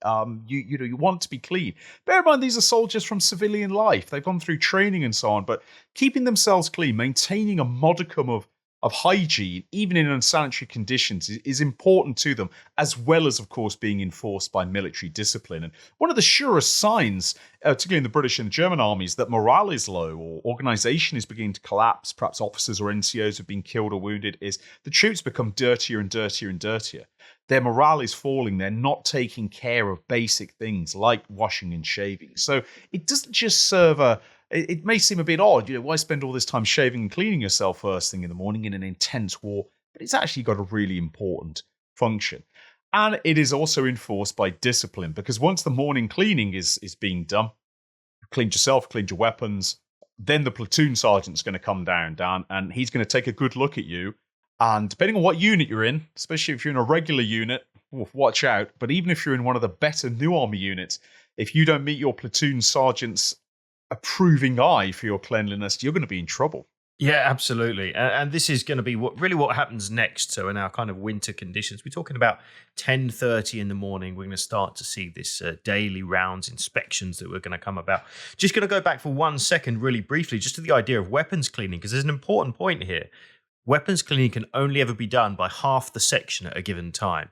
You want to be clean. Bear in mind, these are soldiers from civilian life. They've gone through training and so on, but keeping themselves clean, maintaining a modicum of of hygiene, even in unsanitary conditions, is important to them, as well as, of course, being enforced by military discipline. And one of the surest signs, particularly in the British and German armies, that morale is low or organization is beginning to collapse, perhaps officers or NCOs have been killed or wounded, is the troops become dirtier and dirtier and dirtier. Their morale is falling. They're not taking care of basic things like washing and shaving. So it doesn't just serve it may seem a bit odd, why spend all this time shaving and cleaning yourself first thing in the morning in an intense war? But it's actually got a really important function. And it is also enforced by discipline, because once the morning cleaning is being done, you've cleaned yourself, cleaned your weapons, then the platoon sergeant's going to come down, and he's going to take a good look at you. And depending on what unit you're in, especially if you're in a regular unit, watch out. But even if you're in one of the better new army units, if you don't meet your platoon sergeant's approving eye for your cleanliness, you're going to be in trouble. Yeah, absolutely. And this is going to be what happens next. So in our kind of winter conditions, we're talking about 10:30 in the morning. We're going to start to see this daily rounds inspections that we're going to come about. Just going to go back for 1 second really briefly, just to the idea of weapons cleaning, because there's an important point here. Weapons cleaning can only ever be done by half the section at a given time.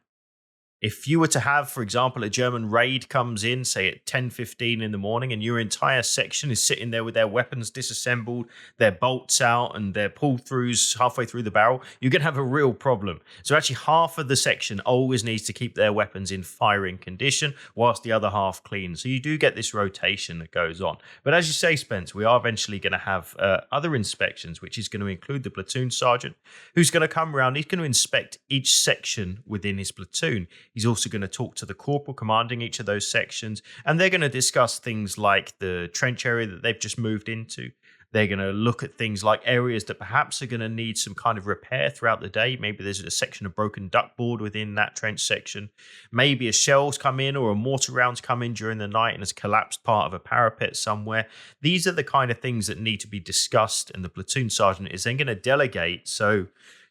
If you were to have, for example, a German raid comes in, say at 10:15 in the morning, and your entire section is sitting there with their weapons disassembled, their bolts out, and their pull-throughs halfway through the barrel, you're going to have a real problem. So actually half of the section always needs to keep their weapons in firing condition, whilst the other half clean. So you do get this rotation that goes on. But as you say, Spence, we are eventually going to have other inspections, which is going to include the platoon sergeant, who's going to come around. He's going to inspect each section within his platoon. He's also going to talk to the corporal commanding each of those sections, and they're going to discuss things like the trench area that they've just moved into. They're going to look at things like areas that perhaps are going to need some kind of repair throughout the day. Maybe there's a section of broken duckboard within that trench section. Maybe a shell's come in or a mortar round's come in during the night and has collapsed part of a parapet somewhere. These are the kind of things that need to be discussed, and the platoon sergeant is then going to delegate to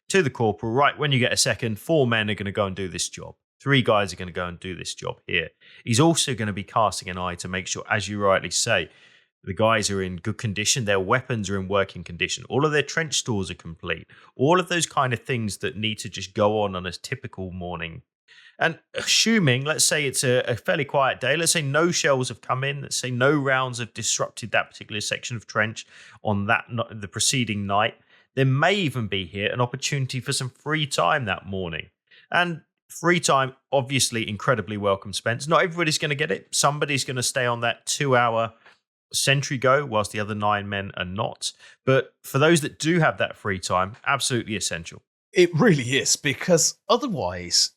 the corporal, right, when you get a second, 4 men are going to go and do this job. 3 guys are going to go and do this job here. He's also going to be casting an eye to make sure, as you rightly say, the guys are in good condition, their weapons are in working condition, all of their trench stores are complete, all of those kind of things that need to just go on a typical morning. And assuming, let's say it's a fairly quiet day, let's say no shells have come in, let's say no rounds have disrupted that particular section of trench on the preceding night, there may even be here an opportunity for some free time that morning. And free time, obviously, incredibly welcome, Spence. Not everybody's going to get it. Somebody's going to stay on that 2-hour sentry go, whilst the other 9 men are not. But for those that do have that free time, absolutely essential. It really is, because otherwise,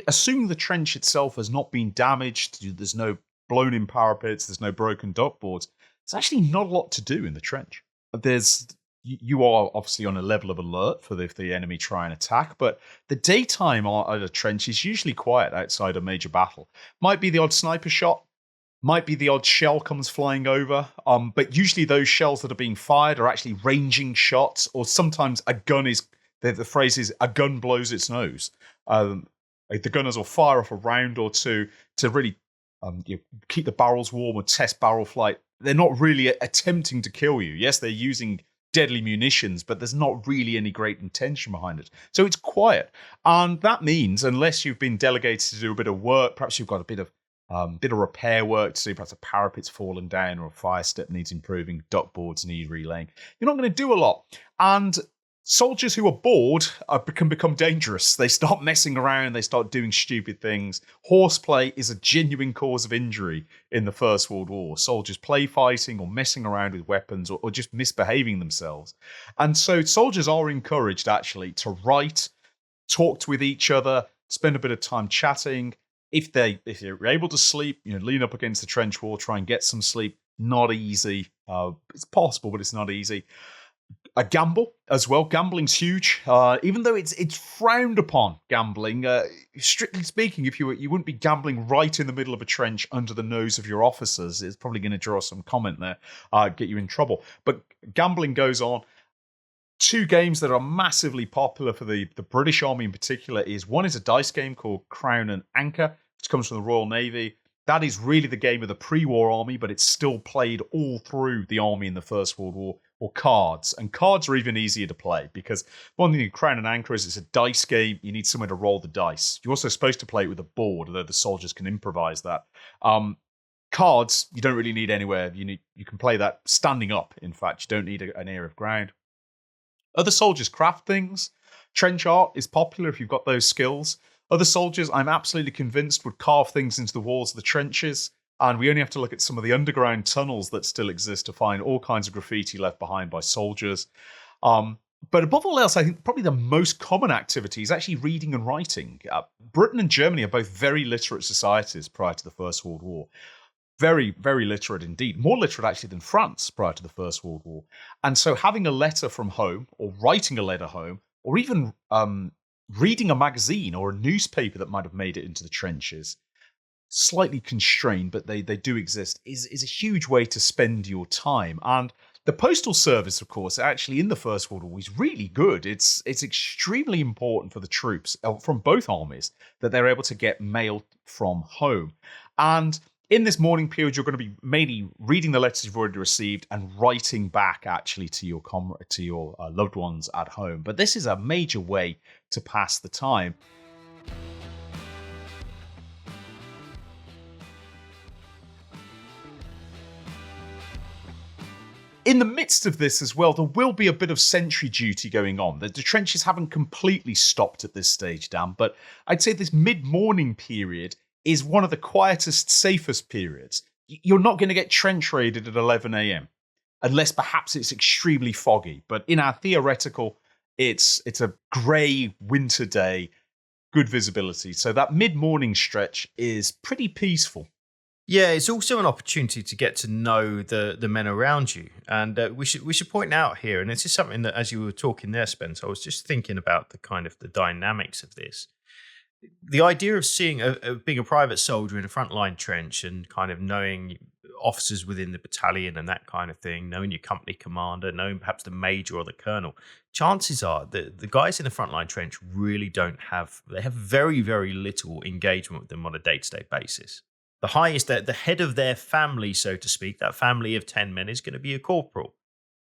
assuming the trench itself has not been damaged, there's no blown-in parapets, there's no broken duckboards, there's actually not a lot to do in the trench. You are obviously on a level of alert for if the enemy try and attack, but the daytime at a trench is usually quiet outside a major battle. Might be the odd sniper shot, might be the odd shell comes flying over, but usually those shells that are being fired are actually ranging shots, or sometimes a gun is, the phrase is, a gun blows its nose. The gunners will fire off a round or two to really keep the barrels warm or test barrel flight. They're not really attempting to kill you. Yes, they're using deadly munitions, but there's not really any great intention behind it. So it's quiet. And that means, unless you've been delegated to do a bit of work, perhaps you've got a bit of repair work to do, perhaps a parapet's fallen down or a fire step needs improving, duckboards need relaying, you're not going to do a lot. And soldiers who are bored can become dangerous. They start messing around. They start doing stupid things. Horseplay is a genuine cause of injury in the First World War. Soldiers play fighting or messing around with weapons or just misbehaving themselves. And so soldiers are encouraged actually to write, talk with each other, spend a bit of time chatting. If you're able to sleep, lean up against the trench wall, try and get some sleep. Not easy. It's possible, but it's not easy. A gamble as well. Gambling's huge, even though it's frowned upon. Gambling, strictly speaking, if you wouldn't be gambling right in the middle of a trench under the nose of your officers. It's probably going to draw some comment there, get you in trouble. But gambling goes on. 2 games that are massively popular for the British Army in particular is, one is a dice game called Crown and Anchor, which comes from the Royal Navy. That is really the game of the pre-war army, but it's still played all through the army in the First World War. or cards. And cards are even easier to play because one thing in Crown and Anchor is it's a dice game. You need somewhere to roll the dice. You're also supposed to play it with a board, although the soldiers can improvise that. Cards, you don't really need anywhere. You can play that standing up, in fact. You don't need an area of ground. Other soldiers craft things. Trench art is popular if you've got those skills. Other soldiers, I'm absolutely convinced, would carve things into the walls of the trenches. And we only have to look at some of the underground tunnels that still exist to find all kinds of graffiti left behind by soldiers. But above all else, I think probably the most common activity is actually reading and writing. Britain and Germany are both very literate societies prior to the First World War. Very, very literate indeed. More literate actually than France prior to the First World War. And so having a letter from home, or writing a letter home, or even reading a magazine or a newspaper that might have made it into the trenches, slightly constrained, but they do exist, is a huge way to spend your time. And the postal service, of course, actually in the First World War is really good. It's extremely important for the troops from both armies that they're able to get mail from home. And in this morning period, you're going to be mainly reading the letters you've already received and writing back actually to your loved ones at home. But this is a major way to pass the time. In the midst of this as well, there will be a bit of sentry duty going on. The trenches haven't completely stopped at this stage, Dan, but I'd say this mid-morning period is one of the quietest, safest periods. You're not going to get trench raided at 11 a.m. unless perhaps it's extremely foggy. But in our theoretical, it's a grey winter day, good visibility. So that mid-morning stretch is pretty peaceful. Yeah, it's also an opportunity to get to know the men around you. And we should point out here, and this is something that as you were talking there, Spence, I was just thinking about the kind of the dynamics of this. The idea of seeing being a private soldier in a frontline trench and kind of knowing officers within the battalion and that kind of thing, knowing your company commander, knowing perhaps the major or the colonel, chances are that the guys in the frontline trench really they have very, very little engagement with them on a day-to-day basis. The highest, the head of their family, so to speak, that family of 10 men is going to be a corporal.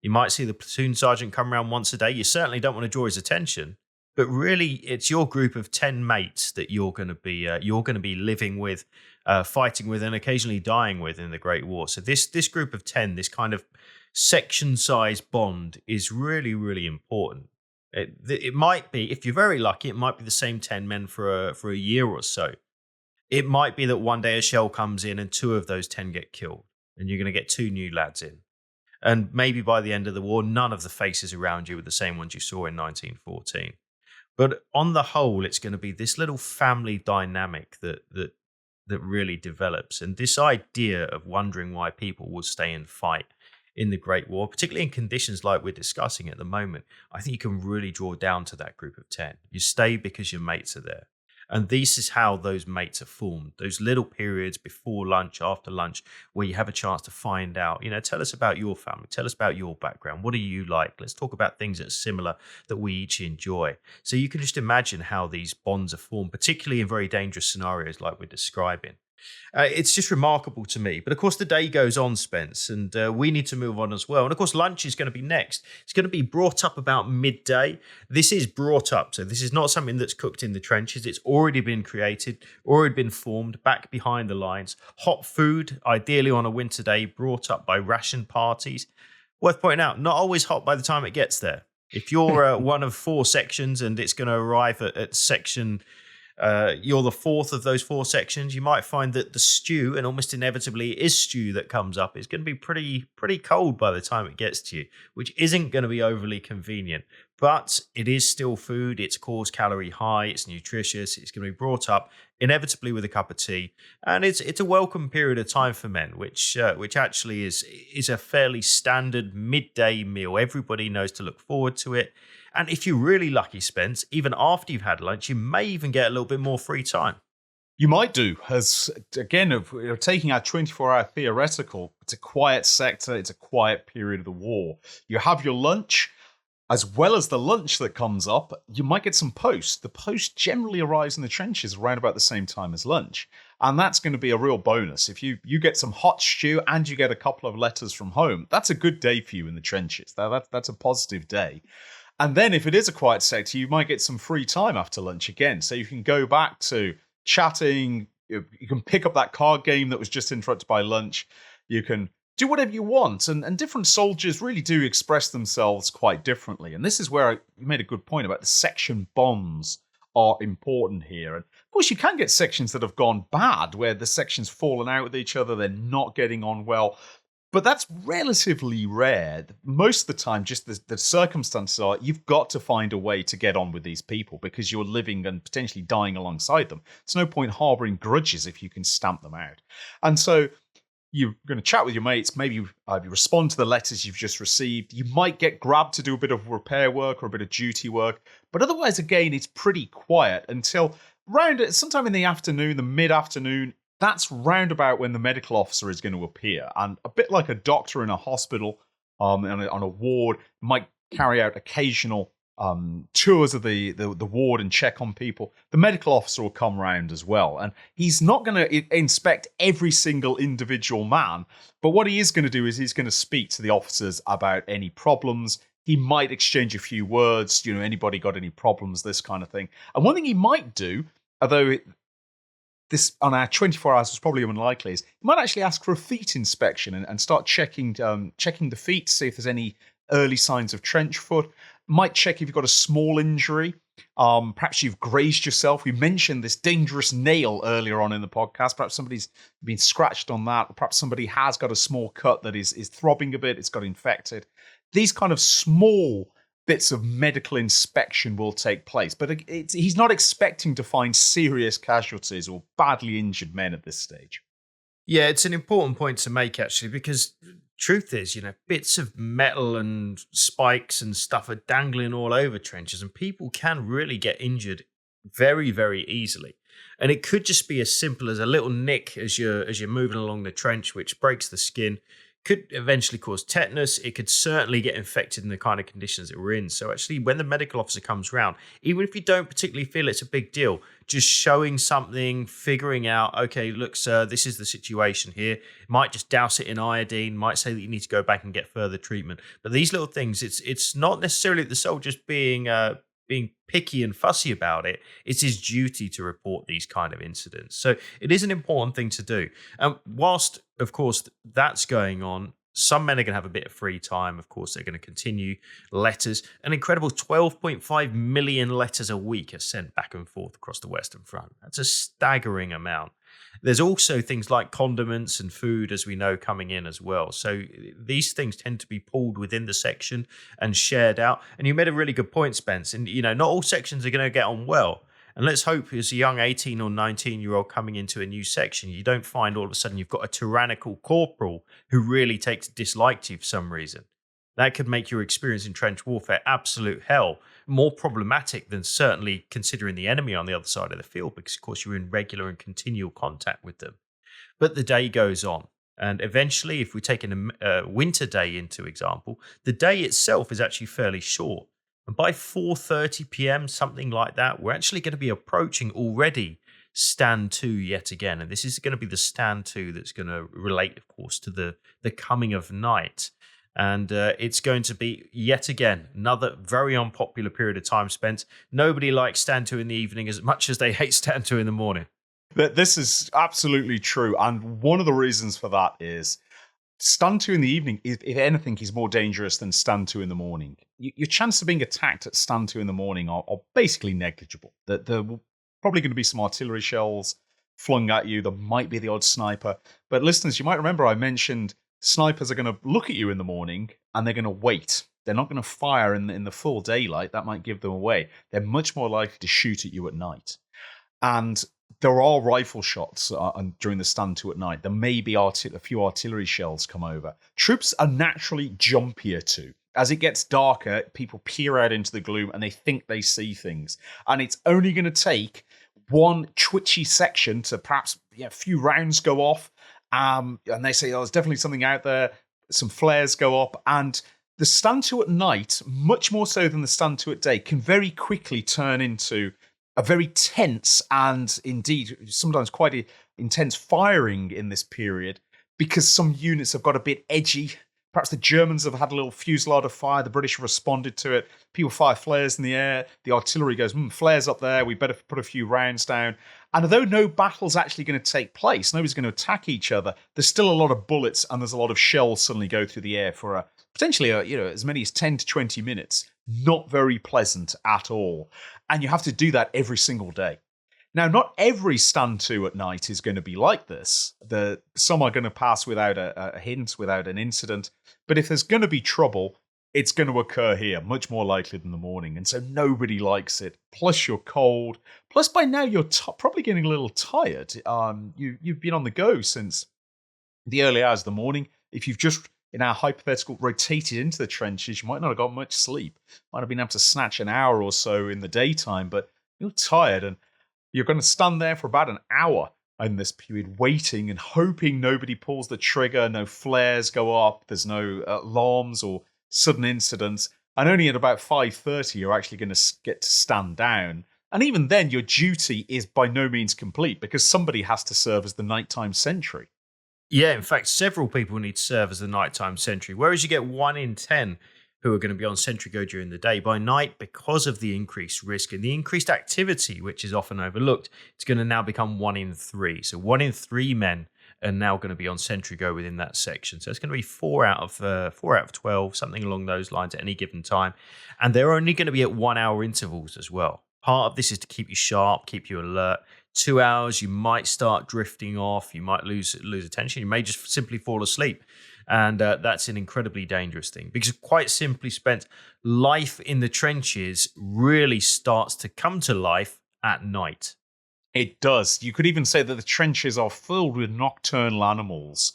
You might see the platoon sergeant come around once a day. You certainly don't want to draw his attention, but really it's your group of 10 mates that you're going to be living with, fighting with, and occasionally dying with in the Great War. So this group of 10, this kind of section-size bond is really, really important. It might be, if you're very lucky, it might be the same 10 men for a year or so. It might be that one day a shell comes in and 2 of those 10 get killed, and you're going to get 2 new lads in. And maybe by the end of the war, none of the faces around you are the same ones you saw in 1914. But on the whole, it's going to be this little family dynamic that really develops. And this idea of wondering why people will stay and fight in the Great War, particularly in conditions like we're discussing at the moment, I think you can really draw down to that group of 10. You stay because your mates are there. And this is how those mates are formed. Those little periods before lunch, after lunch, where you have a chance to find out, tell us about your family. Tell us about your background. What do you like? Let's talk about things that are similar that we each enjoy. So you can just imagine how these bonds are formed, particularly in very dangerous scenarios like we're describing. It's just remarkable to me. But of course, the day goes on, Spence, and we need to move on as well. And of course, lunch is going to be next. It's going to be brought up about midday. This is brought up. So this is not something that's cooked in the trenches. It's already been created, already been formed back behind the lines. Hot food, ideally on a winter day, brought up by ration parties. Worth pointing out, not always hot by the time it gets there. If you're one of 4 sections and it's going to arrive at section... you're the 4th of those 4 sections, you might find that the stew, and almost inevitably it is stew that comes up, is going to be pretty cold by the time it gets to you, which isn't going to be overly convenient. But it is still food, it's course calorie high, it's nutritious, it's going to be brought up inevitably with a cup of tea, and it's a welcome period of time for men, which actually is a fairly standard midday meal. Everybody knows to look forward to it. And if you're really lucky, Spence, even after you've had lunch, you may even get a little bit more free time. You might do, as again, if you're taking our 24-hour theoretical, it's a quiet sector, it's a quiet period of the war. You have your lunch, as well as the lunch that comes up, you might get some post. The post generally arrives in the trenches around about the same time as lunch. And that's going to be a real bonus. If you get some hot stew and you get a couple of letters from home, that's a good day for you in the trenches. That's a positive day. And then if it is a quiet sector, you might get some free time after lunch again. So you can go back to chatting. You can pick up that card game that was just interrupted by lunch. You can do whatever you want. And different soldiers really do express themselves quite differently. And this is where you made a good point about the section bonds are important here. And of course, you can get sections that have gone bad, where the sections fallen out with each other, they're not getting on well. But that's relatively rare. Most of the time, just the circumstances are you've got to find a way to get on with these people because you're living and potentially dying alongside them. It's no point harboring grudges if you can stamp them out. And so you're going to chat with your mates, maybe you respond to the letters you've just received. You might get grabbed to do a bit of repair work or a bit of duty work. But otherwise, again, it's pretty quiet until sometime in the afternoon, the mid-afternoon. That's roundabout when the medical officer is going to appear. And a bit like a doctor in a hospital on a ward, might carry out occasional tours of the ward and check on people. The medical officer will come round as well. And he's not going to inspect every single individual man. But what he is going to do is he's going to speak to the officers about any problems. He might exchange a few words, anybody got any problems, this kind of thing. And one thing he might do, although this on our 24 hours was probably unlikely, is he might actually ask for a feet inspection and start checking the feet to see if there's any early signs of trench foot. Might check if you've got a small injury. Perhaps you've grazed yourself. We mentioned this dangerous nail earlier on in the podcast. Perhaps somebody's been scratched on that. Or perhaps somebody has got a small cut that is throbbing a bit. It's got infected. These kind of small bits of medical inspection will take place. But he's not expecting to find serious casualties or badly injured men at this stage. Yeah, it's an important point to make, actually, because truth is, bits of metal and spikes and stuff are dangling all over trenches, and people can really get injured very, very easily. And it could just be as simple as a little nick as you're moving along the trench, which breaks the skin. Could eventually cause tetanus. It could certainly get infected in the kind of conditions that we're in. So actually, when the medical officer comes round, even if you don't particularly feel it's a big deal, just showing something, figuring out, okay, look, sir, this is the situation here. Might just douse it in iodine, might say that you need to go back and get further treatment. But these little things, it's not necessarily the soldiers being picky and fussy about it. It's his duty to report these kind of incidents. So it is an important thing to do. And whilst, of course, that's going on, some men are going to have a bit of free time. Of course, they're going to continue letters. An incredible 12.5 million letters a week are sent back and forth across the Western Front. That's a staggering amount. There's also things like condiments and food, as we know, coming in as well. So these things tend to be pulled within the section and shared out. And you made a really good point, Spence. And, not all sections are going to get on well. And let's hope as a young 18 or 19-year-old coming into a new section, you don't find all of a sudden you've got a tyrannical corporal who really takes a dislike to you for some reason. That could make your experience in trench warfare absolute hell, more problematic than certainly considering the enemy on the other side of the field, because, of course, you're in regular and continual contact with them. But the day goes on. And eventually, if we take a winter day into example, the day itself is actually fairly short. And by 4:30 p.m., something like that, we're actually going to be approaching already stand 2 yet again. And this is going to be the stand 2 that's going to relate, of course, to the coming of night. And it's going to be, yet again, another very unpopular period of time spent. Nobody likes stand 2 in the evening as much as they hate stand 2 in the morning. This is absolutely true. And one of the reasons for that is stand 2 in the evening, if anything, is more dangerous than stand 2 in the morning. Your chance of being attacked at stand 2 in the morning are basically negligible. There will probably going to be some artillery shells flung at you. There might be the odd sniper. But listeners, you might remember I mentioned snipers are going to look at you in the morning and they're going to wait. They're not going to fire in the full daylight. That might give them away. They're much more likely to shoot at you at night. And there are rifle shots during the stand 2 at night. There may be a few artillery shells come over. Troops are naturally jumpier too. As it gets darker, people peer out into the gloom and they think they see things. And it's only going to take one twitchy section to perhaps a few rounds go off. And they say, there's definitely something out there. Some flares go up. And the stand 2 at night, much more so than the stand 2 at day, can very quickly turn into a very tense and indeed sometimes quite intense firing in this period because some units have got a bit edgy. Perhaps the Germans have had a little fusillade of fire. The British have responded to it. People fire flares in the air. The artillery goes, flares up there. We better put a few rounds down. And although no battle's actually going to take place, nobody's going to attack each other, there's still a lot of bullets and there's a lot of shells suddenly go through the air for potentially as many as 10 to 20 minutes. Not very pleasant at all. And you have to do that every single day. Now, not every stand to at night is going to be like this. Some are going to pass without a hint, without an incident. But if there's going to be trouble, it's going to occur here, much more likely than the morning. And so nobody likes it. Plus, you're cold. Plus, by now, you're probably getting a little tired. You've been on the go since the early hours of the morning. If you've just, in our hypothetical, rotated into the trenches, you might not have got much sleep. Might have been able to snatch an hour or so in the daytime, but you're tired. And you're going to stand there for about an hour in this period, waiting and hoping nobody pulls the trigger, no flares go up, there's no alarms or sudden incidents. And only at about 5:30, you're actually going to get to stand down. And even then, your duty is by no means complete because somebody has to serve as the nighttime sentry. Yeah, in fact, several people need to serve as the nighttime sentry, whereas you get 1 in 10 who are going to be on sentry go during the day. By night, because of the increased risk and the increased activity, which is often overlooked, it's going to now become 1 in 3. So 1 in 3 men are now going to be on sentry go within that section. So it's going to be 4 out of 12, something along those lines at any given time. And they're only going to be at 1 hour intervals as well. Part of this is to keep you sharp, keep you alert. 2 hours, you might start drifting off. You might lose attention. You may just simply fall asleep. And that's an incredibly dangerous thing because, quite simply, Spence, life in the trenches really starts to come to life at night. It does. You could even say that the trenches are filled with nocturnal animals.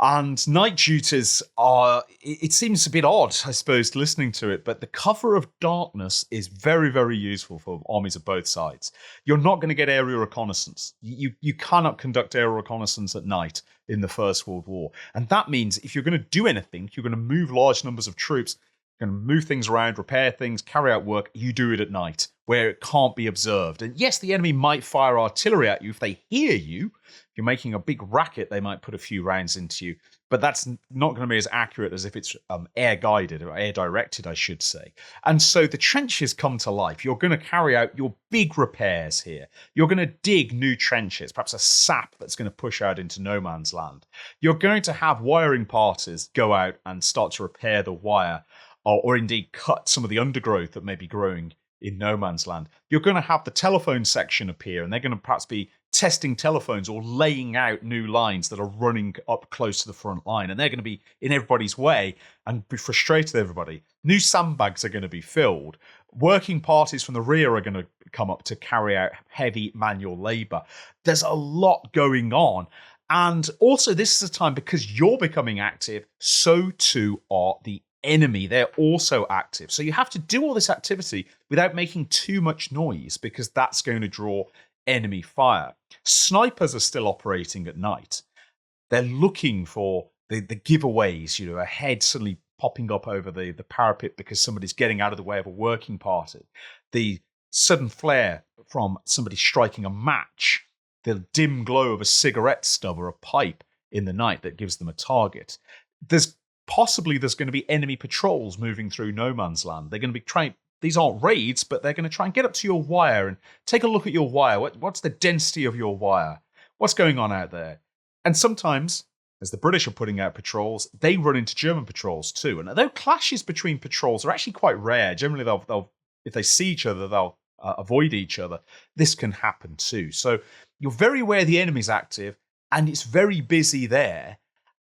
And night duties are, it seems a bit odd, I suppose, listening to it, but the cover of darkness is very, very useful for armies of both sides. You're not going to get aerial reconnaissance. You cannot conduct aerial reconnaissance at night in the First World War. And that means if you're going to do anything, you're going to move large numbers of troops, you're going to move things around, repair things, carry out work, you do it at night, where it can't be observed. And yes, the enemy might fire artillery at you if they hear you. If you're making a big racket, they might put a few rounds into you. But that's not going to be as accurate as if it's air-guided, or air-directed, I should say. And so the trenches come to life. You're going to carry out your big repairs here. You're going to dig new trenches, perhaps a sap that's going to push out into no man's land. You're going to have wiring parties go out and start to repair the wire, or indeed cut some of the undergrowth that may be growing in no man's land. You're going to have the telephone section appear, and they're going to perhaps be testing telephones or laying out new lines that are running up close to the front line, and they're going to be in everybody's way and be frustrated with everybody. New sandbags are going to be filled. Working parties from the rear are going to come up to carry out heavy manual labor. There's a lot going on. And also, this is a time, because you're becoming active, so too are the enemy. They're also active. So you have to do all this activity without making too much noise, because that's going to draw enemy fire. Snipers are still operating at night. They're looking for the giveaways, a head suddenly popping up over the parapet because somebody's getting out of the way of a working party. The sudden flare from somebody striking a match. The dim glow of a cigarette stub or a pipe in the night that gives them a target. There's going to be enemy patrols moving through no man's land. They're going to be trying. These aren't raids, but they're going to try and get up to your wire and take a look at your wire. What's the density of your wire? What's going on out there? And sometimes, as the British are putting out patrols, they run into German patrols too. And although clashes between patrols are actually quite rare, generally they'll if they see each other, they'll avoid each other. This can happen too. So you're very aware the enemy's active, and it's very busy there.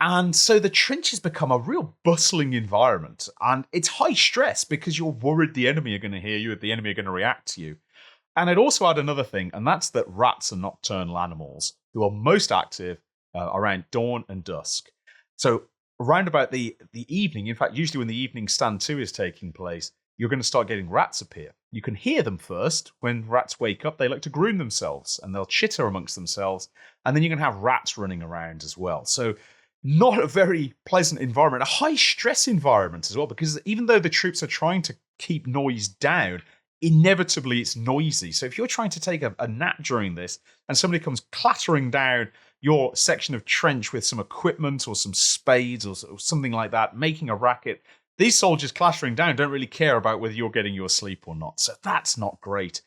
And so the trenches become a real bustling environment, and it's high stress because you're worried the enemy are going to hear you, the enemy are going to react to you. And I'd also add another thing, and that's that rats are nocturnal animals who are most active around dawn and dusk. So around about the evening, in fact, usually when the evening stand to is taking place, you're going to start getting rats appear. You can hear them first. When rats wake up, they like to groom themselves, and they'll chitter amongst themselves, and then you're going to have rats running around as well. So not a very pleasant environment, a high stress environment as well, because even though the troops are trying to keep noise down, inevitably it's noisy. So if you're trying to take a nap during this and somebody comes clattering down your section of trench with some equipment or some spades or something like that, making a racket, these soldiers clattering down don't really care about whether you're getting your sleep or not. So that's not great.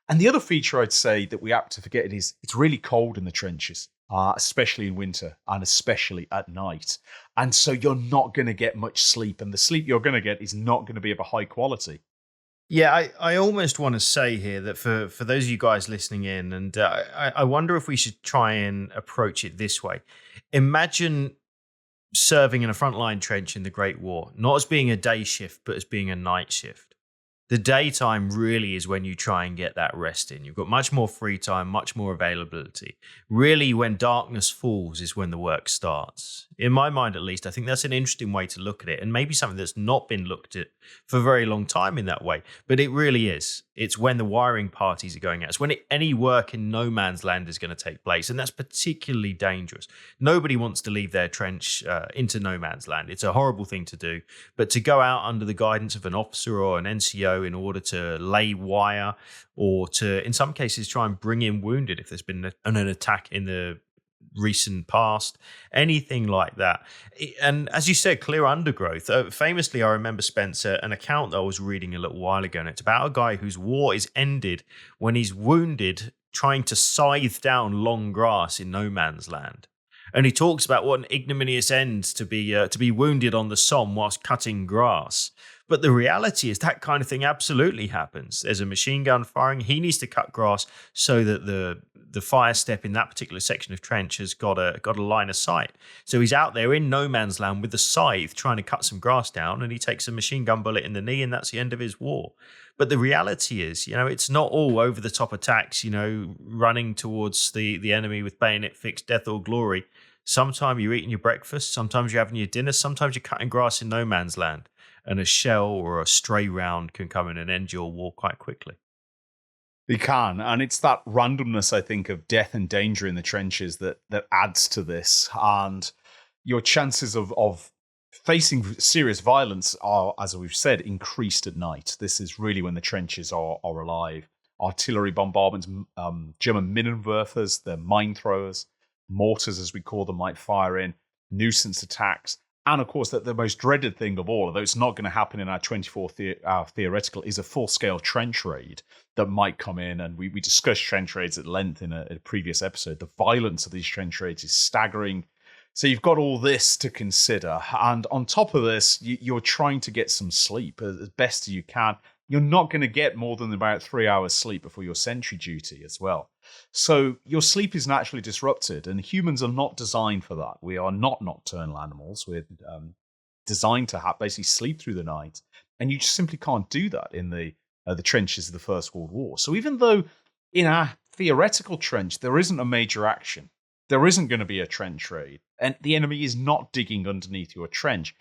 And the other feature I'd say that we apt to forget is it's really cold in the trenches, especially in winter and especially at night. And so you're not going to get much sleep. And the sleep you're going to get is not going to be of a high quality. Yeah, I almost want to say here that for those of you guys listening in, and I wonder if we should try and approach it this way. Imagine serving in a frontline trench in the Great War, not as being a day shift, but as being a night shift. The daytime really is when you try and get that rest in. You've got much more free time, much more availability. Really, when darkness falls is when the work starts. In my mind, at least, I think that's an interesting way to look at it, and maybe something that's not been looked at for a very long time in that way. But it really is. It's when the wiring parties are going out. It's when any work in no man's land is going to take place, and that's particularly dangerous. Nobody wants to leave their trench into no man's land. It's a horrible thing to do. But to go out under the guidance of an officer or an NCO in order to lay wire or to, in some cases, try and bring in wounded if there's been an attack in the recent past, anything like that. And as you said, clear undergrowth. Famously, I remember, Spencer, an account that I was reading a little while ago, and it's about a guy whose war is ended when he's wounded trying to scythe down long grass in no man's land. And he talks about what an ignominious end to be wounded on the Somme whilst cutting grass. But the reality is that kind of thing absolutely happens. There's a machine gun firing. He needs to cut grass so that the fire step in that particular section of trench has got a line of sight. So he's out there in no man's land with the scythe trying to cut some grass down, and he takes a machine gun bullet in the knee, and that's the end of his war. But the reality is, it's not all over the top attacks, running towards the enemy with bayonet fixed death or glory. Sometimes you're eating your breakfast, sometimes you're having your dinner, sometimes you're cutting grass in no man's land. And a shell or a stray round can come in and end your war quite quickly. They can, and it's that randomness, I think, of death and danger in the trenches that adds to this. And your chances of facing serious violence are, as we've said, increased at night. This is really when the trenches are alive. Artillery bombardments, German Minenwerfers, the mine throwers, mortars, as we call them, might fire in, nuisance attacks. And of course, the most dreaded thing of all, although it's not going to happen in our 24-hour theoretical, is a full-scale trench raid that might come in. And we discussed trench raids at length in a previous episode. The violence of these trench raids is staggering. So you've got all this to consider. And on top of this, you're trying to get some sleep as best as you can. You're not going to get more than about 3 hours sleep before your sentry duty as well. So your sleep is naturally disrupted, and humans are not designed for that. We are not nocturnal animals. We're designed to basically sleep through the night, and you just simply can't do that in the trenches of the First World War. So even though in our theoretical trench there isn't a major action, there isn't going to be a trench raid, and the enemy is not digging underneath your trench,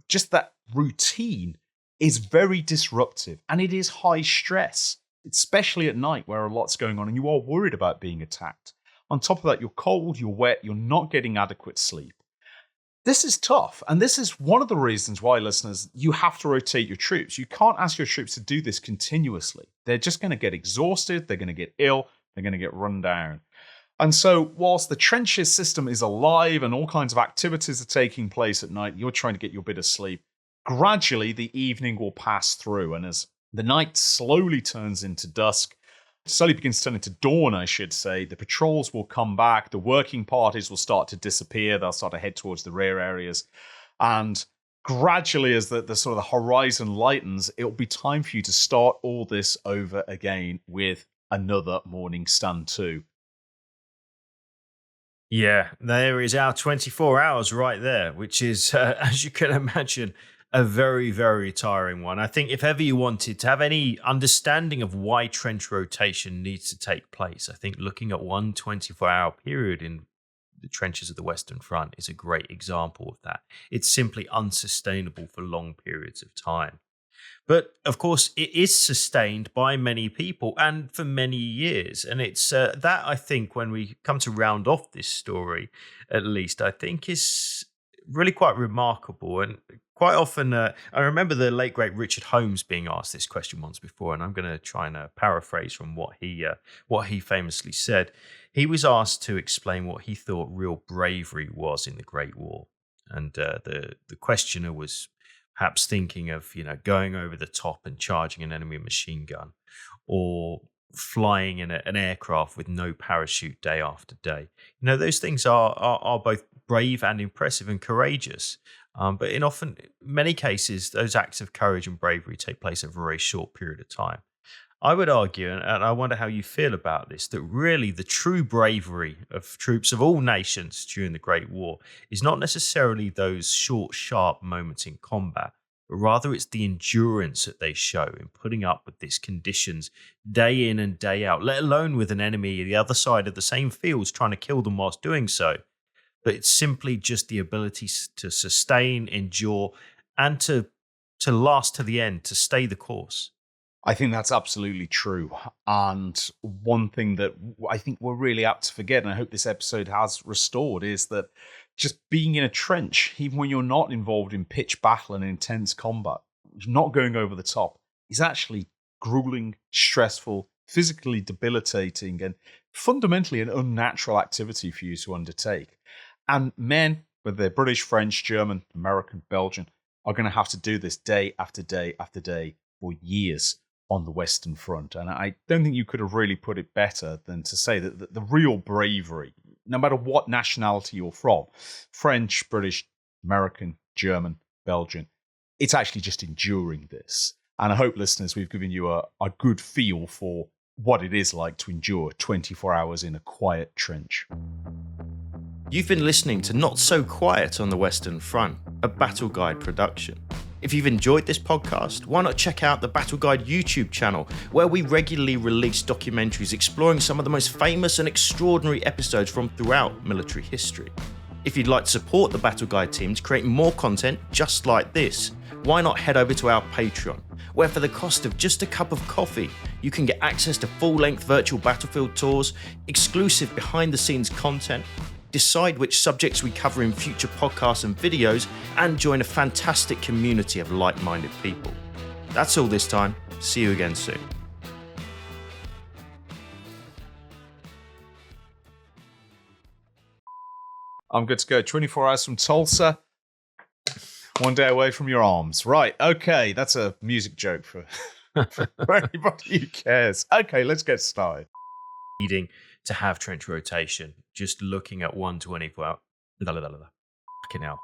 just that routine is very disruptive, and it is high stress, especially at night where a lot's going on and you are worried about being attacked. On top of that, you're cold, you're wet, you're not getting adequate sleep. This is tough, and this is one of the reasons why, listeners, you have to rotate your troops. You can't ask your troops to do this continuously. They're just going to get exhausted, they're going to get ill, they're going to get run down. And so whilst the trenches system is alive and all kinds of activities are taking place at night, you're trying to get your bit of sleep. Gradually, the evening will pass through, and as the night slowly turns into dusk, slowly begins to turn into dawn, I should say, the patrols will come back, the working parties will start to disappear, they'll start to head towards the rear areas, and gradually, as the sort of the horizon lightens, it'll be time for you to start all this over again with another morning stand too. Yeah, there is our 24 hours right there, which is, as you can imagine, a very, very tiring one. I think if ever you wanted to have any understanding of why trench rotation needs to take place, I think looking at one 24-hour period in the trenches of the Western Front is a great example of that. It's simply unsustainable for long periods of time. But of course, it is sustained by many people and for many years. And it's that, I think, when we come to round off this story, at least, I think is really quite remarkable and quite often, I remember the late great Richard Holmes being asked this question once before, and I'm going to try and paraphrase from what he famously said. He was asked to explain what he thought real bravery was in the Great War, and the questioner was perhaps thinking of going over the top and charging an enemy machine gun, or flying in an aircraft with no parachute day after day. Those things are both brave and impressive and courageous. But in many cases, those acts of courage and bravery take place over a very short period of time. I would argue, and I wonder how you feel about this, that really the true bravery of troops of all nations during the Great War is not necessarily those short, sharp moments in combat, but rather it's the endurance that they show in putting up with these conditions day in and day out, let alone with an enemy the other side of the same fields trying to kill them whilst doing so. But it's simply just the ability to sustain, endure, and to last to the end, to stay the course. I think that's absolutely true. And one thing that I think we're really apt to forget, and I hope this episode has restored, is that just being in a trench, even when you're not involved in pitched battle and intense combat, not going over the top, is actually grueling, stressful, physically debilitating, and fundamentally an unnatural activity for you to undertake. And men, whether they're British, French, German, American, Belgian, are going to have to do this day after day after day for years on the Western Front. And I don't think you could have really put it better than to say that the real bravery, no matter what nationality you're from, French, British, American, German, Belgian, it's actually just enduring this. And I hope, listeners, we've given you a good feel for what it is like to endure 24 hours in a quiet trench. You've been listening to Not So Quiet on the Western Front, a Battle Guide production. If you've enjoyed this podcast, why not check out the Battle Guide YouTube channel, where we regularly release documentaries exploring some of the most famous and extraordinary episodes from throughout military history. If you'd like to support the Battle Guide team to create more content just like this, why not head over to our Patreon, where for the cost of just a cup of coffee, you can get access to full-length virtual battlefield tours, exclusive behind-the-scenes content, decide which subjects we cover in future podcasts and videos, and join a fantastic community of like-minded people. That's all this time. See you again soon. I'm good to go. 24 hours from Tulsa. One day away from your arms. Right. Okay. That's a music joke for anybody who cares. Okay. Let's get started. Needing to have trench rotation, just looking at 124 out. Fucking hell.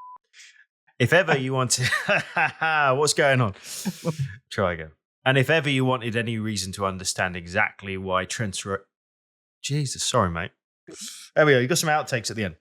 If ever you wanted, what's going on? Try again. And if ever you wanted any reason to understand exactly why trench Jesus, sorry, mate. There we go. You got some outtakes at the end.